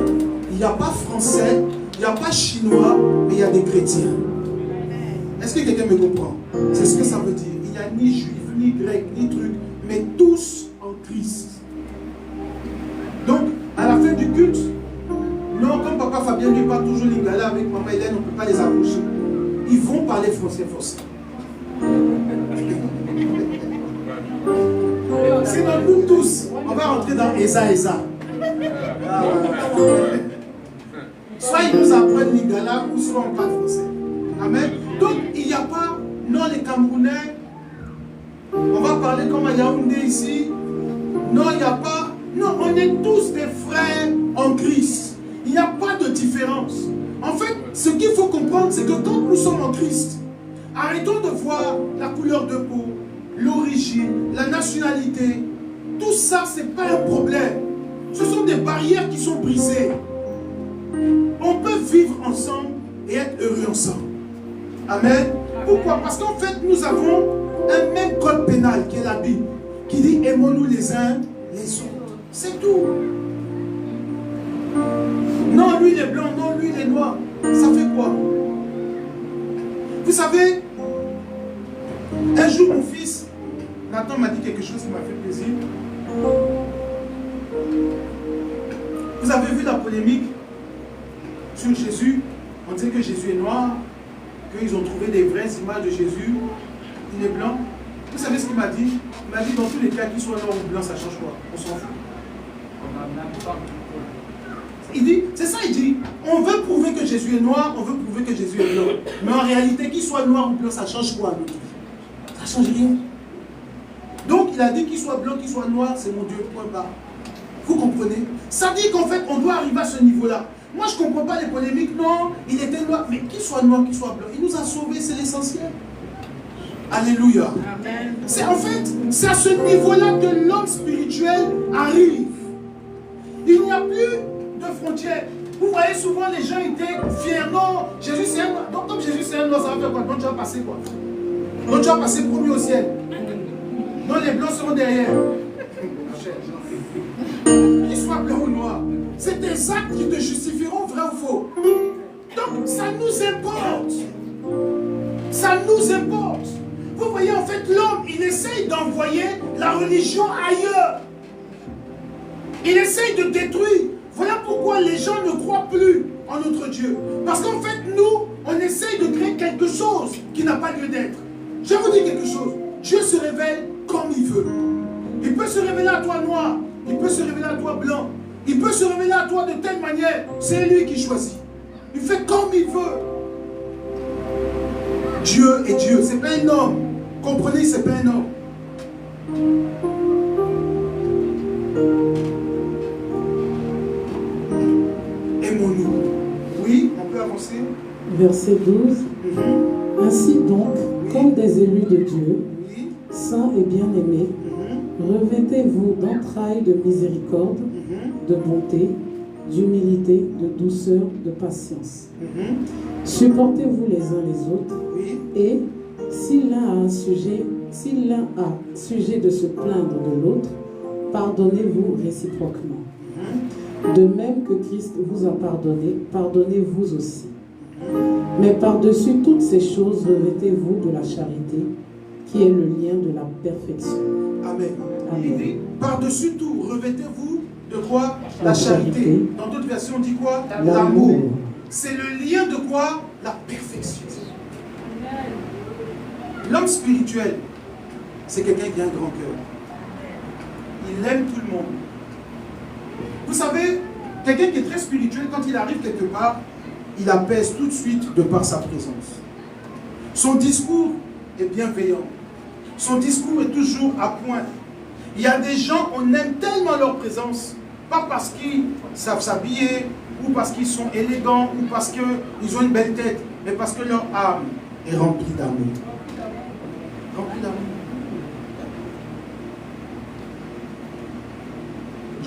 il n'y a pas Français, il n'y a pas Chinois, mais il y a des chrétiens. Est-ce que quelqu'un me comprend? C'est ce que ça veut dire. Il n'y a ni juif, ni grec, ni truc, mais tous en Christ. Donc, à la fin du culte, non, comme papa Fabien lui parle toujours lingala avec maman Hélène, on ne peut pas les approcher. Ils vont parler français forcément. Sinon, nous tous, on va rentrer dans Eza. Soit ils nous apprennent lingala ou soit on parle français. Amen. Donc, il n'y a pas, non, les Camerounais, on va parler comme à Yaoundé ici. Non, il n'y a pas, non, on est tous des frères en Christ. Il n'y a pas de différence. En fait, ce qu'il faut comprendre, c'est que quand nous sommes en Christ, arrêtons de voir la couleur de peau, l'origine, la nationalité. Tout ça, ce n'est pas un problème. Ce sont des barrières qui sont brisées. On peut vivre ensemble et être heureux ensemble. Amen. Pourquoi? Parce qu'en fait, nous avons un même code pénal qui est la Bible, qui dit aimons-nous les uns les autres. C'est tout. Non, lui il est blanc, non, lui il est noir. Ça fait quoi? Vous savez, un jour mon fils, Nathan m'a dit quelque chose qui m'a fait plaisir. Vous avez vu la polémique sur Jésus? On dit que Jésus est noir, qu'ils ont trouvé des vraies images de Jésus. Il est blanc. Vous savez ce qu'il m'a dit? Il m'a dit dans tous les cas, qu'il soit noir ou blanc, ça change quoi? On s'en fout. Il dit, c'est ça, il dit, on veut prouver que Jésus est noir, on veut prouver que Jésus est blanc. Mais en réalité, qu'il soit noir ou blanc, ça change quoi à notre vie? Ça change rien. Donc il a dit qu'il soit blanc, qu'il soit noir, c'est mon Dieu, point barre. Vous comprenez? Ça dit qu'en fait, on doit arriver à ce niveau-là. Moi, je ne comprends pas les polémiques, non, il était noir, mais qu'il soit noir, qu'il soit blanc, il nous a sauvés, c'est l'essentiel. Alléluia. C'est en fait, c'est à ce niveau-là que l'homme spirituel arrive. Il n'y a plus de frontières. Vous voyez souvent les gens étaient fiers. Non, Jésus c'est un noir. Donc comme Jésus c'est un noir, ça va faire quoi? Donc tu vas passer quoi? Donc tu vas passer premier au ciel. Donc les blancs seront derrière. Qu'il soit blanc ou noir, c'est des actes qui te justifieront, vrai ou faux. Donc ça nous importe. Ça nous importe. Vous voyez en fait l'homme, il essaye d'envoyer la religion ailleurs. Il essaye de détruire. Voilà pourquoi les gens ne croient plus en notre Dieu. Parce qu'en fait, nous, on essaye de créer quelque chose qui n'a pas lieu d'être. Je vais vous dire quelque chose. Dieu se révèle comme il veut. Il peut se révéler à toi noir. Il peut se révéler à toi blanc. Il peut se révéler à toi de telle manière. C'est lui qui choisit. Il fait comme il veut. Dieu est Dieu. Ce n'est pas un homme. Comprenez, ce n'est pas un homme. Aimons-nous. Oui, on peut avancer. Verset 12. Ainsi donc, comme des élus de Dieu, saints et bien-aimés, revêtez-vous d'entrailles de miséricorde, de bonté, d'humilité, de douceur, de patience. Supportez-vous les uns les autres, et si l'un a sujet de se plaindre de l'autre, pardonnez-vous réciproquement. De même que Christ vous a pardonné, pardonnez-vous aussi. Mais par-dessus toutes ces choses, revêtez-vous de la charité, qui est le lien de la perfection. Amen. Amen. Il dit, par-dessus tout, revêtez-vous de quoi? La charité. Dans d'autres versions, on dit quoi? L'amour. C'est le lien de quoi? La perfection. L'homme spirituel, c'est quelqu'un qui a un grand cœur. Il aime tout le monde. Vous savez, quelqu'un qui est très spirituel, quand il arrive quelque part, il apaise tout de suite de par sa présence. Son discours est bienveillant. Son discours est toujours à point. Il y a des gens, on aime tellement leur présence, pas parce qu'ils savent s'habiller, ou parce qu'ils sont élégants, ou parce qu'ils ont une belle tête, mais parce que leur âme est remplie d'amour. Remplie d'amour.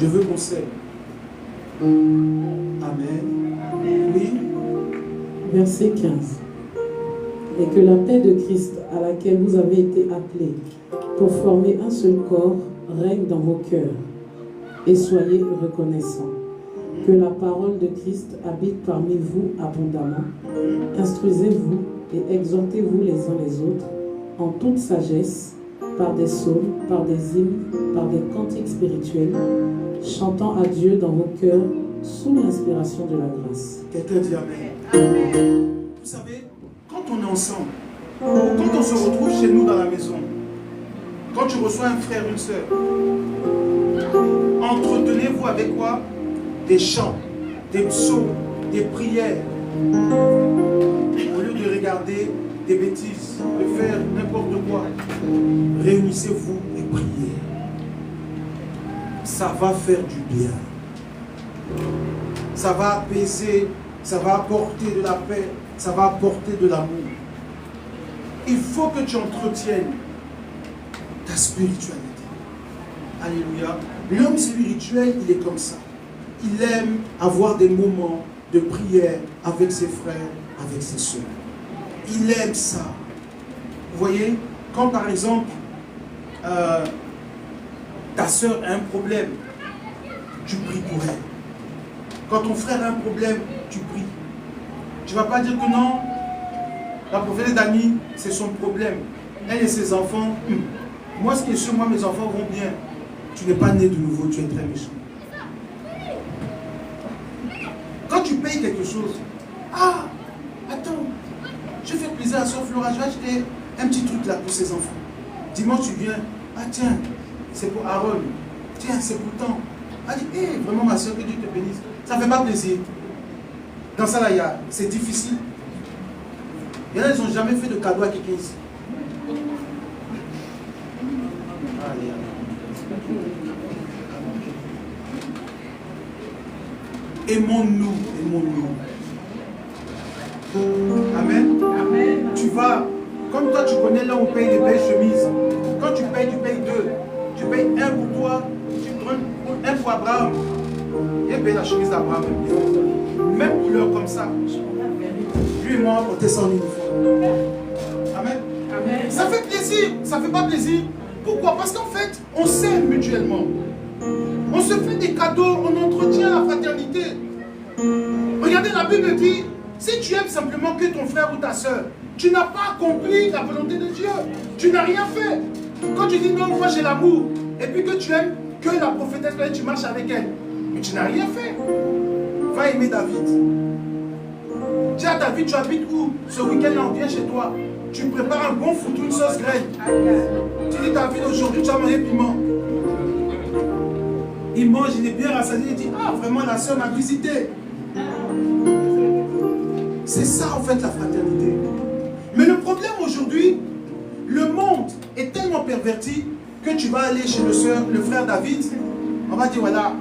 Je veux qu'on s'aime. Amen. Oui. Verset 15. Et que la paix de Christ à laquelle vous avez été appelés pour former un seul corps règne dans vos cœurs et soyez reconnaissants. Que la parole de Christ habite parmi vous abondamment. Instruisez-vous et exhortez-vous les uns les autres en toute sagesse, par des psaumes, par des hymnes, par des cantiques spirituels, chantant à Dieu dans vos cœurs sous l'inspiration de la grâce. Quelqu'un dit Amen. Vous savez, quand on est ensemble, quand on se retrouve chez nous dans la maison, quand tu reçois un frère, une soeur, entretenez-vous avec quoi? Des chants, des psaumes, des prières. Au lieu de regarder des bêtises, de faire n'importe quoi, réunissez-vous et priez. Ça va faire du bien. Ça va apaiser, ça va apporter de la paix, ça va apporter de l'amour. Il faut que tu entretiennes ta spiritualité. Alléluia. L'homme spirituel, il est comme ça. Il aime avoir des moments de prière avec ses frères, avec ses soeurs. Il aime ça. Vous voyez, quand par exemple, ta soeur a un problème, tu pries pour elle. Quand ton frère a un problème, tu pries. Tu ne vas pas dire que non, la prophétesse Dani, c'est son problème. Elle et ses enfants, moi ce qui est sûr, moi mes enfants vont bien. Tu n'es pas né de nouveau, tu es très méchant. Quand tu payes quelque chose, ah, attends, je fais plaisir à Sœur Flora, je vais acheter un petit truc là pour ses enfants. Dimanche tu viens, ah tiens, c'est pour Aaron, tiens, c'est pour tant. Ah, dit, hey, vraiment ma soeur, que Dieu te bénisse. Ça ne fait pas plaisir. Dans ça là, c'est difficile. Il y en a, ils n'ont jamais fait de cadeau à quelqu'un ici. Aimons-nous, aimons-nous. Amen. Amen. Tu vas, comme toi tu connais là où on paye les belles chemises. Quand tu payes deux. Tu payes un pour toi, tu donnes un pour Abraham. Il paye la chemise d'Abraham. Même couleur comme ça. Lui et moi, on portait ça en uniforme. Amen. Amen. Ça fait plaisir, ça ne fait pas plaisir. Pourquoi? Parce qu'en fait, on s'aime mutuellement. On se fait des cadeaux, on entretient la fraternité. Regardez, la Bible dit, si tu aimes simplement que ton frère ou ta soeur, tu n'as pas accompli la volonté de Dieu. Tu n'as rien fait. Quand tu dis non, moi j'ai l'amour, et puis que tu aimes que la prophétesse, tu marches avec elle, mais tu n'as rien fait. Va aimer David. Dis à David, tu habites où? Ce week-end, on vient chez toi. Tu prépares un bon foutu, une sauce graine. Tu dis, David, aujourd'hui, tu as mangé piment. Il mange, il est bien rassasié, il dit, ah, vraiment, la soeur m'a visité. C'est ça, en fait, la fraternité. Mais le problème aujourd'hui, le monde est tellement perverti que tu vas aller chez le frère David, on va dire, voilà,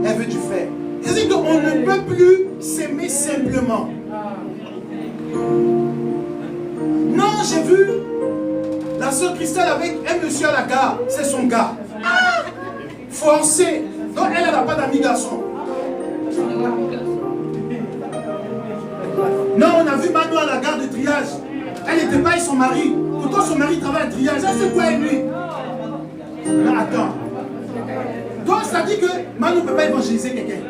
elle veut du frère. C'est-à-dire qu'on ne peut plus s'aimer simplement. Non, j'ai vu la sœur Christelle avec un monsieur à la gare, c'est son gars. Forcé. Donc elle n'a pas d'amis garçon. Non, on a vu Manu à la gare de triage. Elle n'était pas avec son mari. Pourtant son mari travaille à triage. Elle sait quoi avec lui? Mais attends. Donc ça dit que Manu ne peut pas évangéliser quelqu'un.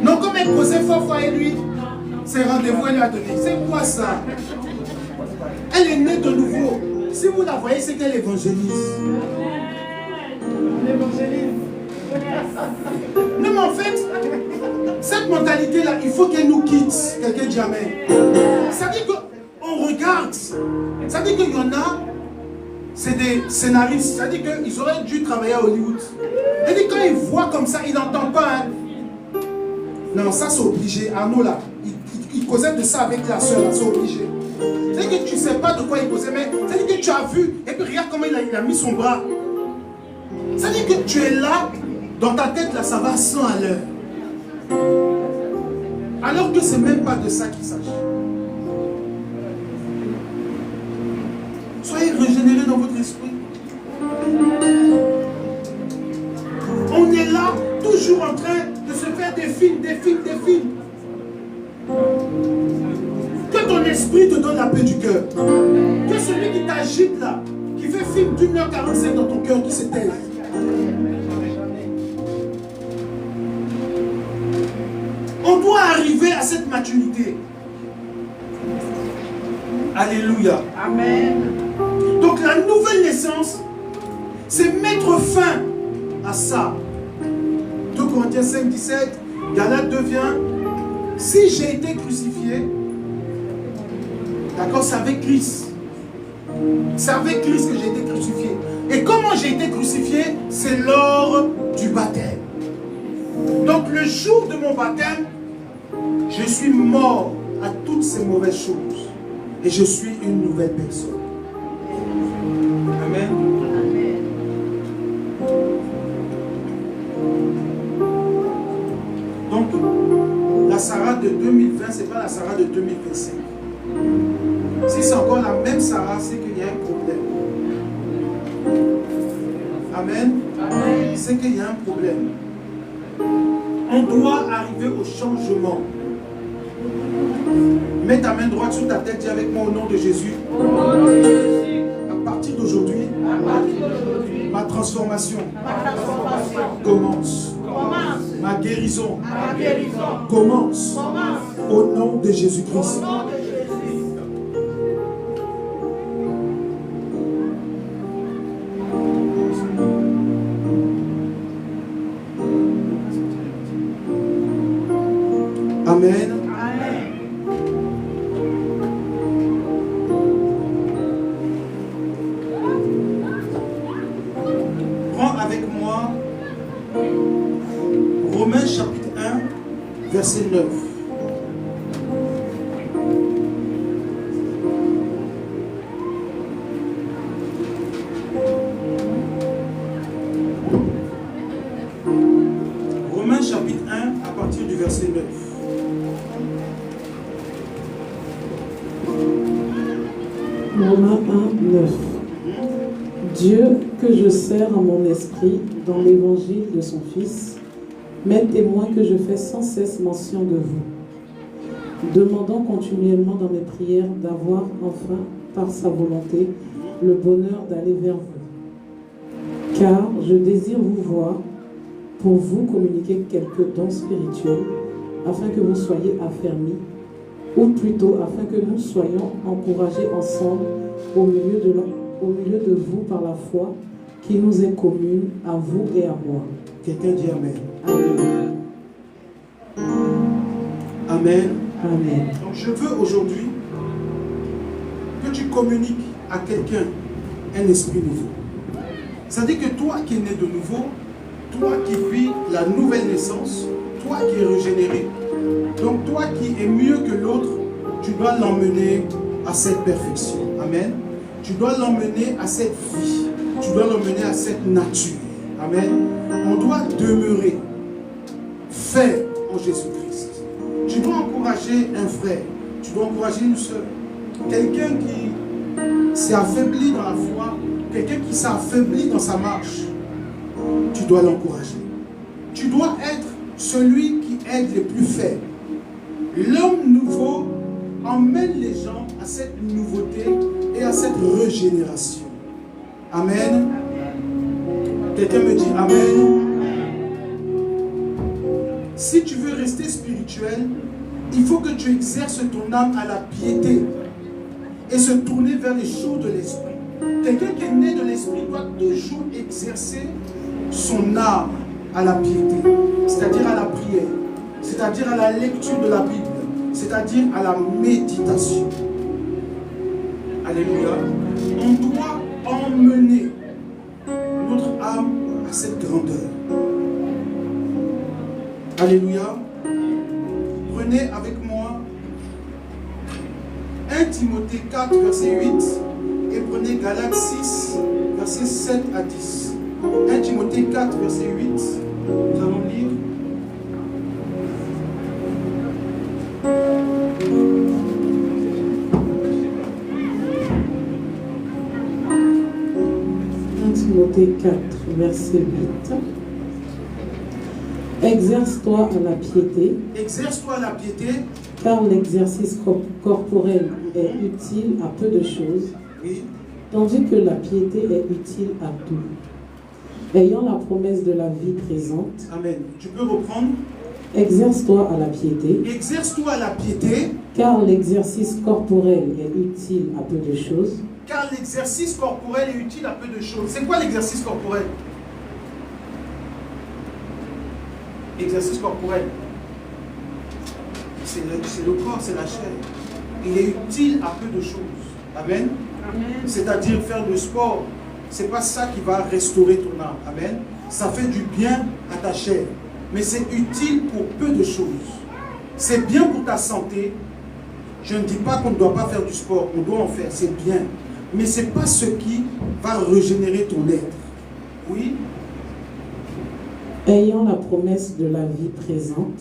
Non, comme elle causait fort avec lui, ses rendez-vous, elle lui a donné. C'est quoi ça? Elle est née de nouveau. Si vous la voyez, c'est qu'elle évangélise. Non, mais en fait, cette mentalité-là, il faut qu'elle nous quitte. Quelqu'un dit amen. Ça dit qu'on regarde. Ça dit qu'il y en a, c'est des scénaristes. Ça dit qu'ils auraient dû travailler à Hollywood. Ça dit quand ils voient comme ça, ils n'entendent pas. Hein. Non, ça c'est obligé. Arnaud là, il causait de ça avec la soeur, c'est obligé. C'est que tu ne sais pas de quoi il causait, mais c'est que tu as vu, et puis regarde comment il a mis son bras. Ça dit que tu es là, dans ta tête là, ça va 100 à l'heure. Alors que c'est même pas de ça qu'il s'agit. Soyez régénérés dans votre esprit. On est Saint-Esprit te donne la paix du cœur. Que celui qui t'agite là, qui fait film d'1h45 dans ton cœur, qui se taise. On doit arriver à cette maturité. Alléluia. Amen. Donc la nouvelle naissance, c'est mettre fin à ça. 2 Corinthiens 5, 17, Galates devient, si j'ai été crucifié, d'accord, c'est avec Christ. C'est avec Christ que j'ai été crucifié. Et comment j'ai été crucifié? C'est lors du baptême. Donc le jour de mon baptême, je suis mort à toutes ces mauvaises choses. Et je suis une nouvelle personne. Amen. Donc, la Sarah de 2020, ce n'est pas la Sarah de 2025. Si c'est encore la même Sarah, c'est qu'il y a un problème. Amen. C'est qu'il y a un problème. On doit arriver au changement. Mets ta main droite sur ta tête, dis avec moi au nom de Jésus. Au nom de Jésus. À partir d'aujourd'hui, ma transformation commence. Ma guérison commence. Au nom de Jésus-Christ. Amen. Prends avec moi Romains chapitre 1, verset 9. Romains chapitre 1, à partir du verset 9. Romains 1, 9. Dieu que je sers à mon esprit dans l'évangile de son Fils, m'est témoin que je fais sans cesse mention de vous, demandant continuellement dans mes prières d'avoir enfin, par sa volonté, le bonheur d'aller vers vous. Car je désire vous voir pour vous communiquer quelques dons spirituels, afin que vous soyez affermis, ou plutôt afin que nous soyons encouragés ensemble au milieu de vous par la foi qui nous est commune à vous et à moi. Quelqu'un dit Amen. Amen. Amen. Amen. Donc je veux aujourd'hui que tu communiques à quelqu'un un esprit nouveau. C'est-à-dire que toi qui es né de nouveau, toi qui vis la nouvelle naissance, toi qui es régénéré, donc toi qui es mieux que l'autre, tu dois l'emmener à cette perfection. Amen. Tu dois l'emmener à cette vie. Tu dois l'emmener à cette nature. Amen. On doit demeurer fait en Jésus-Christ. Tu dois encourager un frère. Tu dois encourager une soeur. Quelqu'un qui s'est affaibli dans la foi. Quelqu'un qui s'est affaibli dans sa marche. Tu dois l'encourager. Tu dois être celui qui aide les plus faibles. L'homme nouveau emmène les gens à cette nouveauté et à cette régénération. Amen. Quelqu'un me dit Amen. Si tu veux rester spirituel, il faut que tu exerces ton âme à la piété et se tourner vers les choses de l'esprit. Quelqu'un qui est né de l'esprit doit toujours exercer son âme à la piété, c'est-à-dire à la prière, c'est-à-dire à la lecture de la Bible, c'est-à-dire à la méditation. Alléluia. On doit emmener notre âme à cette grandeur. Alléluia. Prenez avec moi 1 Timothée 4, verset 8 et prenez Galates 6, verset 7 à 10. 1 Timothée 4, verset 8. Nous allons lire. Timothée 4, verset 8. Exerce-toi à la piété. Exerce-toi à la piété. car l'exercice corporel est utile à peu de choses, Oui. tandis que la piété est utile à tout. Ayant la promesse de la vie présente, Amen. Tu peux reprendre. exerce-toi à la piété, Exerce-toi à la piété, car l'exercice corporel est utile à peu de choses, car l'exercice corporel est utile à peu de choses. C'est quoi l'exercice corporel? Exercice corporel. C'est le corps, c'est la chair. Il est utile à peu de choses. Amen. C'est-à-dire faire le sport, c'est pas ça qui va restaurer ton âme. Amen. Ça fait du bien à ta chair, mais c'est utile pour peu de choses. C'est bien pour ta santé. Je ne dis pas qu'on ne doit pas faire du sport, on doit en faire, c'est bien. Mais ce n'est pas ce qui va régénérer ton être. Oui. ayant la promesse de la vie présente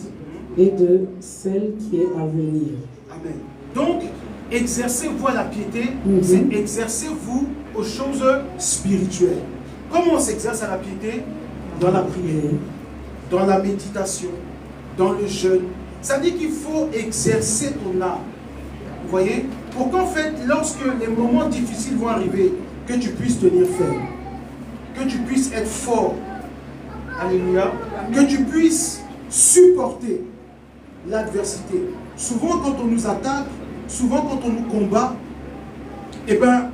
et de celle qui est à venir. Amen. Donc, exercez-vous à la piété, Mhm. c'est exercez-vous aux choses spirituelles. Comment on s'exerce à la piété? Dans la prière, dans la méditation, dans le jeûne. Ça dit qu'il faut exercer ton âme. Vous voyez? Pour qu'en fait, lorsque les moments difficiles vont arriver, que tu puisses tenir ferme. Que tu puisses être fort. Alléluia. Que tu puisses supporter l'adversité. Souvent quand on nous attaque, souvent quand on nous combat, eh ben,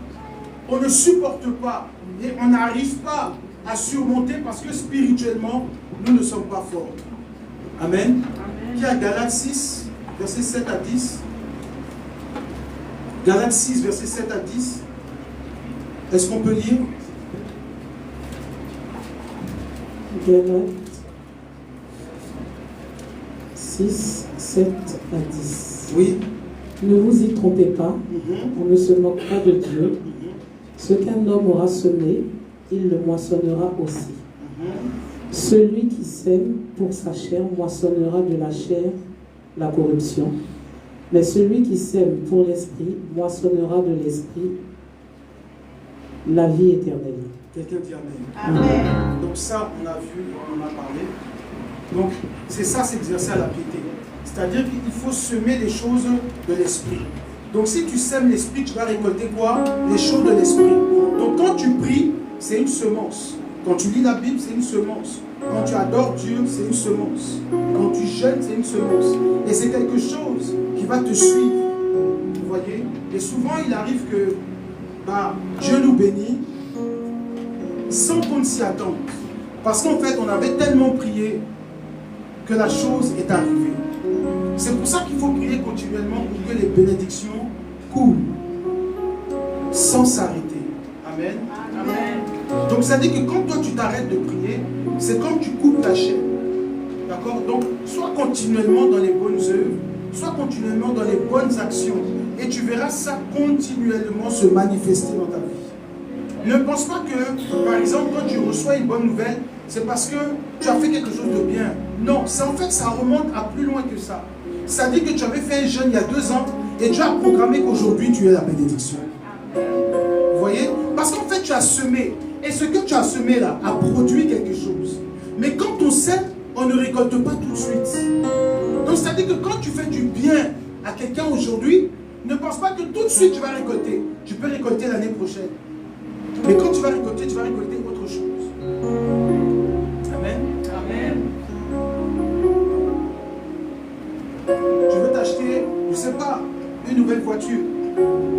on ne supporte pas et on n'arrive pas à surmonter parce que spirituellement, nous ne sommes pas forts. Amen. Qui a Galates 6, versets 7 à 10. Galates 6, versets 7 à 10. Est-ce qu'on peut lire? Galates 6, 7 à 10. Oui. Ne vous y trompez pas, on ne se moque pas de Dieu. Ce qu'un homme aura semé, il le moissonnera aussi. Celui qui sème pour sa chair moissonnera de la chair la corruption, mais celui qui sème pour l'esprit moissonnera de l'esprit la vie éternelle. Quelqu'un dit Amen. Amen. Donc ça, on a vu, on en a parlé. Donc, c'est ça, s'exercer à la piété. C'est-à-dire qu'il faut semer les choses de l'esprit. Donc, si tu sèmes l'esprit, tu vas récolter quoi? Les choses de l'esprit. Donc, quand tu pries, c'est une semence. Quand tu lis la Bible, c'est une semence. Quand tu adores Dieu, c'est une semence. Quand tu jeûnes, c'est une semence. Et c'est quelque chose qui va te suivre. Vous voyez? Et souvent, il arrive que Dieu nous bénit sans qu'on s'y attende. Parce qu'en fait, on avait tellement prié que la chose est arrivée. C'est pour ça qu'il faut prier continuellement pour que les bénédictions coulent sans s'arrêter. Amen. Amen. Donc ça dit que quand toi tu t'arrêtes de prier, c'est comme tu coupes la chaîne. D'accord? Donc, sois continuellement dans les bonnes œuvres, sois continuellement dans les bonnes actions, et tu verras ça continuellement se manifester dans ta vie. Ne pense pas que, par exemple, quand tu reçois une bonne nouvelle, c'est parce que tu as fait quelque chose de bien. Non, c'est en fait, ça remonte à plus loin que ça. Ça dit que tu avais fait un jeûne il y a 2 ans, et Dieu a programmé qu'aujourd'hui tu es la bénédiction. Vous voyez? Parce qu'en fait, tu as semé. Et ce que tu as semé là a produit quelque chose. Mais quand on sème, on ne récolte pas tout de suite. Donc, c'est-à-dire que quand tu fais du bien à quelqu'un aujourd'hui, ne pense pas que tout de suite tu vas récolter. Tu peux récolter l'année prochaine. Mais quand tu vas récolter autre chose. Amen. Amen. Tu veux t'acheter, je ne sais pas, une nouvelle voiture.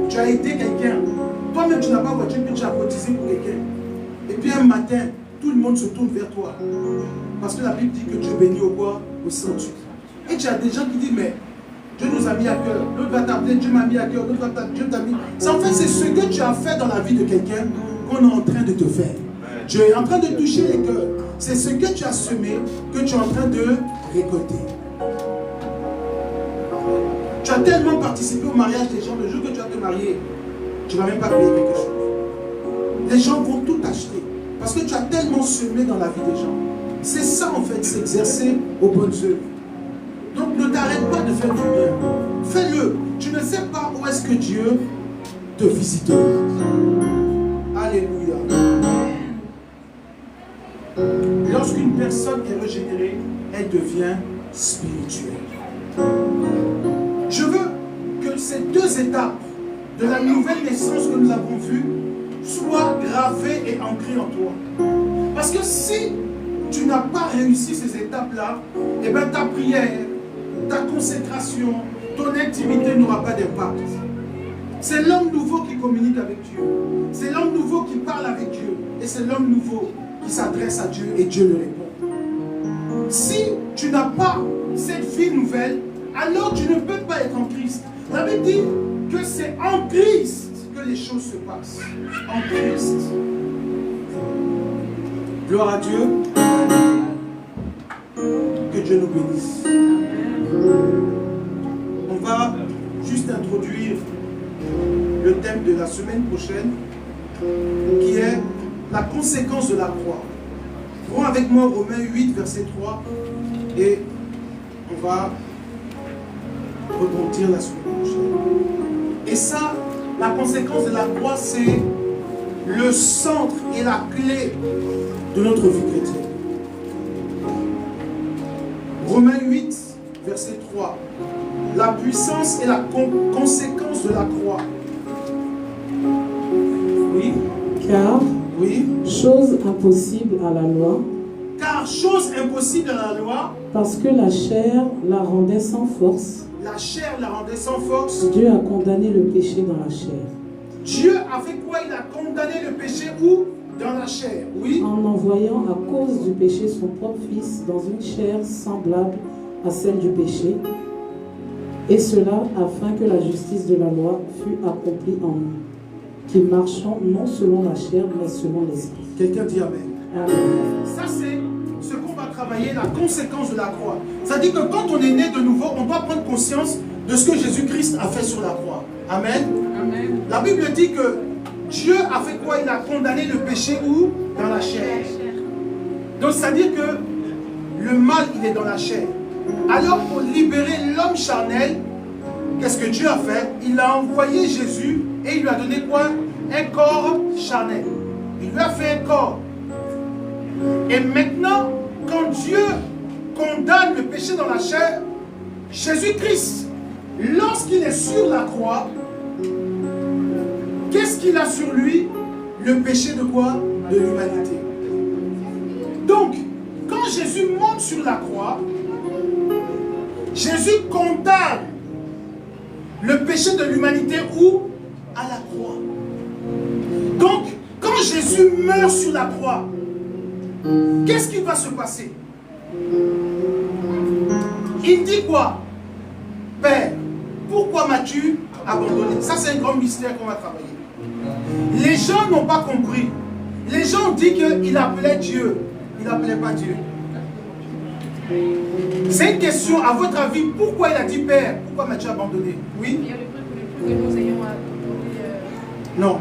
Tu as aidé quelqu'un. Toi-même, tu n'as pas de voiture, mais tu as cotisé pour quelqu'un. Et puis un matin, tout le monde se tourne vers toi. Parce que la Bible dit que Dieu bénit au quoi? Au centuple. Et tu as des gens qui disent, mais Dieu nous a mis à cœur. L'autre va t'appeler, Dieu m'a mis à cœur. L'autre va t'appeler, Dieu t'a mis. En fait, c'est ce que tu as fait dans la vie de quelqu'un qu'on est en train de te faire. Dieu est en train de toucher les cœurs. C'est ce que tu as semé que tu es en train de récolter. Tu as tellement participé au mariage des gens, le jour que tu vas te marier, tu ne vas même pas payer quelque chose. Les gens vont tout acheter. Parce que tu as tellement semé dans la vie des gens. C'est ça en fait, s'exercer aux bonnes œuvres. Donc ne t'arrête pas de faire du bien. Fais-le. Tu ne sais pas où est-ce que Dieu te visitera. Alléluia. Lorsqu'une personne est régénérée, elle devient spirituelle. ces deux étapes de la nouvelle naissance que nous avons vue soient gravées et ancrées en toi. Parce que si tu n'as pas réussi ces étapes-là, eh bien ta prière, ta consécration, ton intimité n'aura pas d'impact. C'est l'homme nouveau qui communique avec Dieu. C'est l'homme nouveau qui parle avec Dieu. Et c'est l'homme nouveau qui s'adresse à Dieu et Dieu le répond. Si tu n'as pas cette vie nouvelle, alors tu ne peux pas être en Christ. La Bible dit que c'est en Christ que les choses se passent. En Christ. Gloire à Dieu. Que Dieu nous bénisse. On va juste introduire le thème de la semaine prochaine, qui est la conséquence de la croix. Prends avec moi Romains 8, verset 3, et on va rebondir la semaine prochaine. Et ça, la conséquence de la croix, c'est le centre et la clé de notre vie chrétienne. Romains 8, verset 3. La puissance et la conséquence de la croix. Oui. Car, oui. chose impossible à la loi, Car chose impossible à la loi, parce que la chair la rendait sans force, la chair la rendait sans force. Dieu a condamné le péché dans la chair. Dieu a fait quoi? Il a condamné le péché où? Dans la chair, oui. En envoyant à cause du péché son propre Fils dans une chair semblable à celle du péché, et cela afin que la justice de la loi fût accomplie en nous, qui marchons non selon la chair, mais selon l'esprit. Quelqu'un dit Amen. Amen. Ça, c'est ce qu'on va travailler, la conséquence de la croix. Ça dit que quand on est né de nouveau, on doit prendre conscience de ce que Jésus-Christ a fait sur la croix. Amen. Amen. La Bible dit que Dieu a fait quoi? Il a condamné le péché où? Dans la chair. Donc, c'est-à-dire que le mal, il est dans la chair. Alors, pour libérer l'homme charnel, qu'est-ce que Dieu a fait? Il a envoyé Jésus et il lui a donné quoi? Un corps charnel. Il lui a fait un corps. Et maintenant, quand Dieu condamne le péché dans la chair, Jésus-Christ, lorsqu'il est sur la croix, qu'est-ce qu'il a sur lui? Le péché de quoi? De l'humanité. Donc, quand Jésus monte sur la croix, Jésus condamne le péché de l'humanité où? À la croix. Donc, quand Jésus meurt sur la croix, qu'est-ce qui va se passer? Il dit quoi? Père, pourquoi m'as-tu abandonné? Ça, c'est un grand mystère qu'on va travailler. Les gens n'ont pas compris. Les gens ont dit qu'il appelait Dieu. Il n'appelait pas Dieu. C'est une question, à votre avis, pourquoi il a dit Père? Pourquoi m'as-tu abandonné? Oui? Il y a le truc que nous ayons abandonné. Non.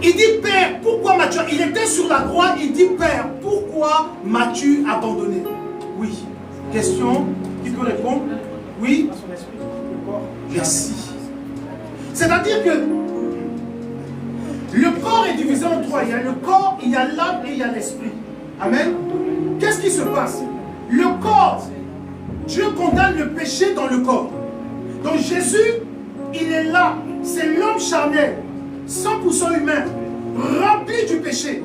Il dit Père, pourquoi m'as-tu... Il était sur la croix, il dit Père, pourquoi m'as-tu abandonné? Oui. Question, qui peut répondre? Oui? Merci. C'est-à-dire que le corps est divisé en trois. Il y a le corps, il y a l'âme et il y a l'esprit. Amen. Qu'est-ce qui se passe? Le corps, Dieu condamne le péché dans le corps. Donc Jésus, il est là. C'est l'homme charnel, 100% humain, rempli du péché.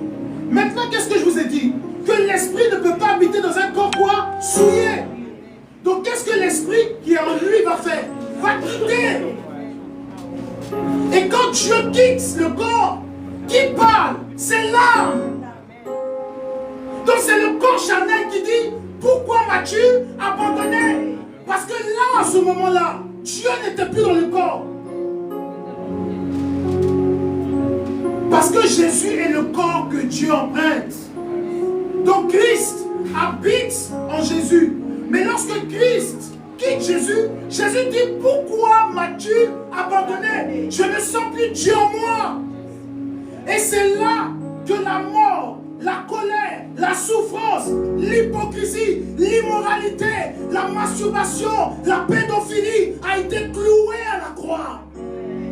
Maintenant, qu'est-ce que je vous ai dit? Que l'esprit ne peut pas habiter dans un corps quoi? Souillé. Donc qu'est-ce que l'esprit qui est en lui va faire? Va quitter. Et quand Dieu quitte le corps, qui parle? C'est l'âme. Donc c'est le corps charnel qui dit, pourquoi m'as-tu abandonné? Parce que là, à ce moment-là, Dieu n'était plus dans le corps. Parce que Jésus est le corps que Dieu emprunte. Donc Christ habite en Jésus. Mais lorsque Christ quitte Jésus, Jésus dit, pourquoi m'as-tu abandonné? Je ne sens plus Dieu en moi. Et c'est là que la mort, la colère, la souffrance, l'hypocrisie, l'immoralité, la masturbation, la pédophilie a été clouée à la croix.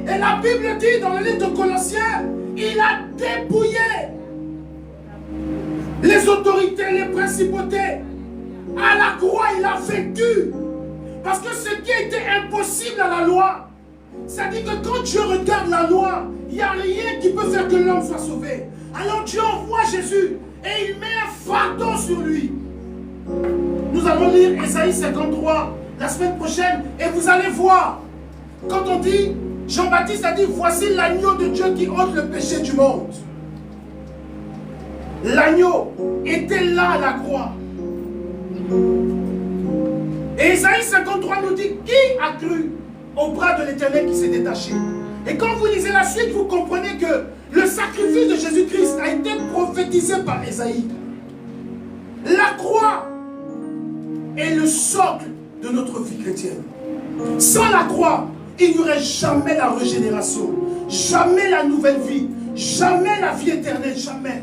Et la Bible dit dans le livre de Colossiens, il a dépouillé les autorités, les principautés. À la croix, il a vaincu. Parce que ce qui était impossible à la loi, c'est-à-dire que quand Dieu regarde la loi, il n'y a rien qui peut faire que l'homme soit sauvé. Alors Dieu envoie Jésus et il met un fardeau sur lui. Nous allons lire Ésaïe 53 la semaine prochaine et vous allez voir. Quand on dit, Jean-Baptiste a dit, voici l'agneau de Dieu qui ôte le péché du monde. L'agneau était là à la croix. Et Ésaïe 53 nous dit, qui a cru au bras de l'Éternel qui s'est détaché? Et quand vous lisez la suite, vous comprenez que le sacrifice de Jésus-Christ a été prophétisé par Ésaïe. La croix est le socle de notre vie chrétienne. Sans la croix, il n'y aurait jamais la régénération, jamais la nouvelle vie, jamais la vie éternelle, jamais.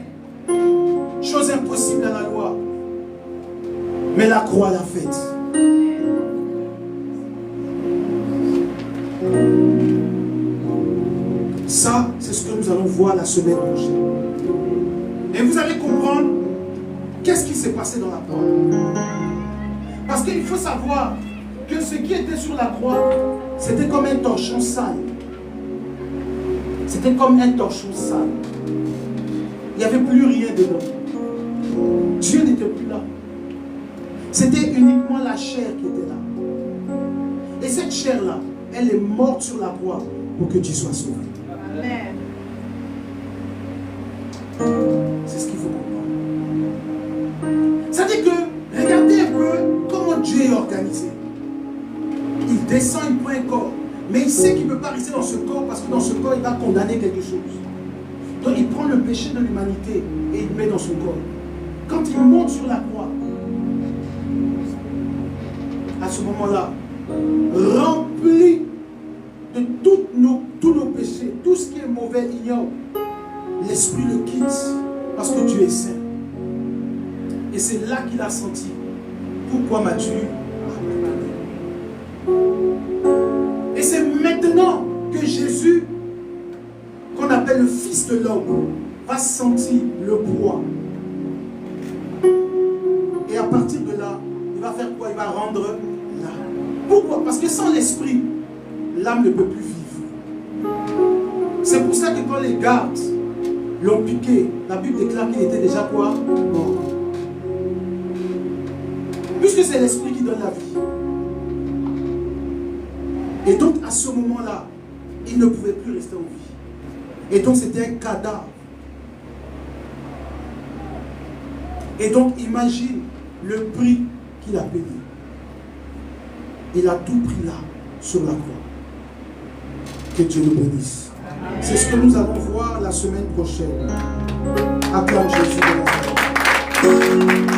Chose impossible à la loi. Mais la croix l'a faite. Ça, c'est ce que nous allons voir la semaine prochaine. Et vous allez comprendre qu'est-ce qui s'est passé dans la croix. Parce qu'il faut savoir que ce qui était sur la croix, c'était comme un torchon sale. C'était comme un torchon sale. Il n'y avait plus rien dedans. Dieu n'était plus là. C'était uniquement la chair qui était là. Et cette chair-là, elle est morte sur la croix pour que tu sois sauvé. Amen. C'est ce qu'il faut comprendre. C'est-à-dire que, regardez un peu comment Dieu est organisé. Il descend, il prend un corps. Mais il sait qu'il ne peut pas rester dans ce corps parce que dans ce corps, il va condamner quelque chose. Donc il prend le péché de l'humanité et il le met dans son corps. Quand il monte sur la croix, à ce moment-là, rempli de tous nos péchés, tout ce qui est mauvais, ignoble, l'esprit le quitte parce que Dieu est saint. Et c'est là qu'il a senti pourquoi m'as-tu abandonné. Et c'est maintenant que Jésus, qu'on appelle le Fils de l'homme, va sentir le poids. Et à partir de là, il va faire quoi? Il va rendre l'âme. Pourquoi? Parce que sans l'esprit, l'âme ne peut plus vivre. C'est pour ça que quand les gardes l'ont piqué, la Bible déclare qu'il était déjà quoi? Mort. Puisque c'est l'esprit qui donne la vie. Et donc à ce moment-là, il ne pouvait plus rester en vie. Et donc c'était un cadavre. Et donc imagine le prix qu'il a payé. Il a tout pris là, sur la croix. Que Dieu nous bénisse. C'est ce que nous allons voir la semaine prochaine. Acclame Jésus de Nazareth.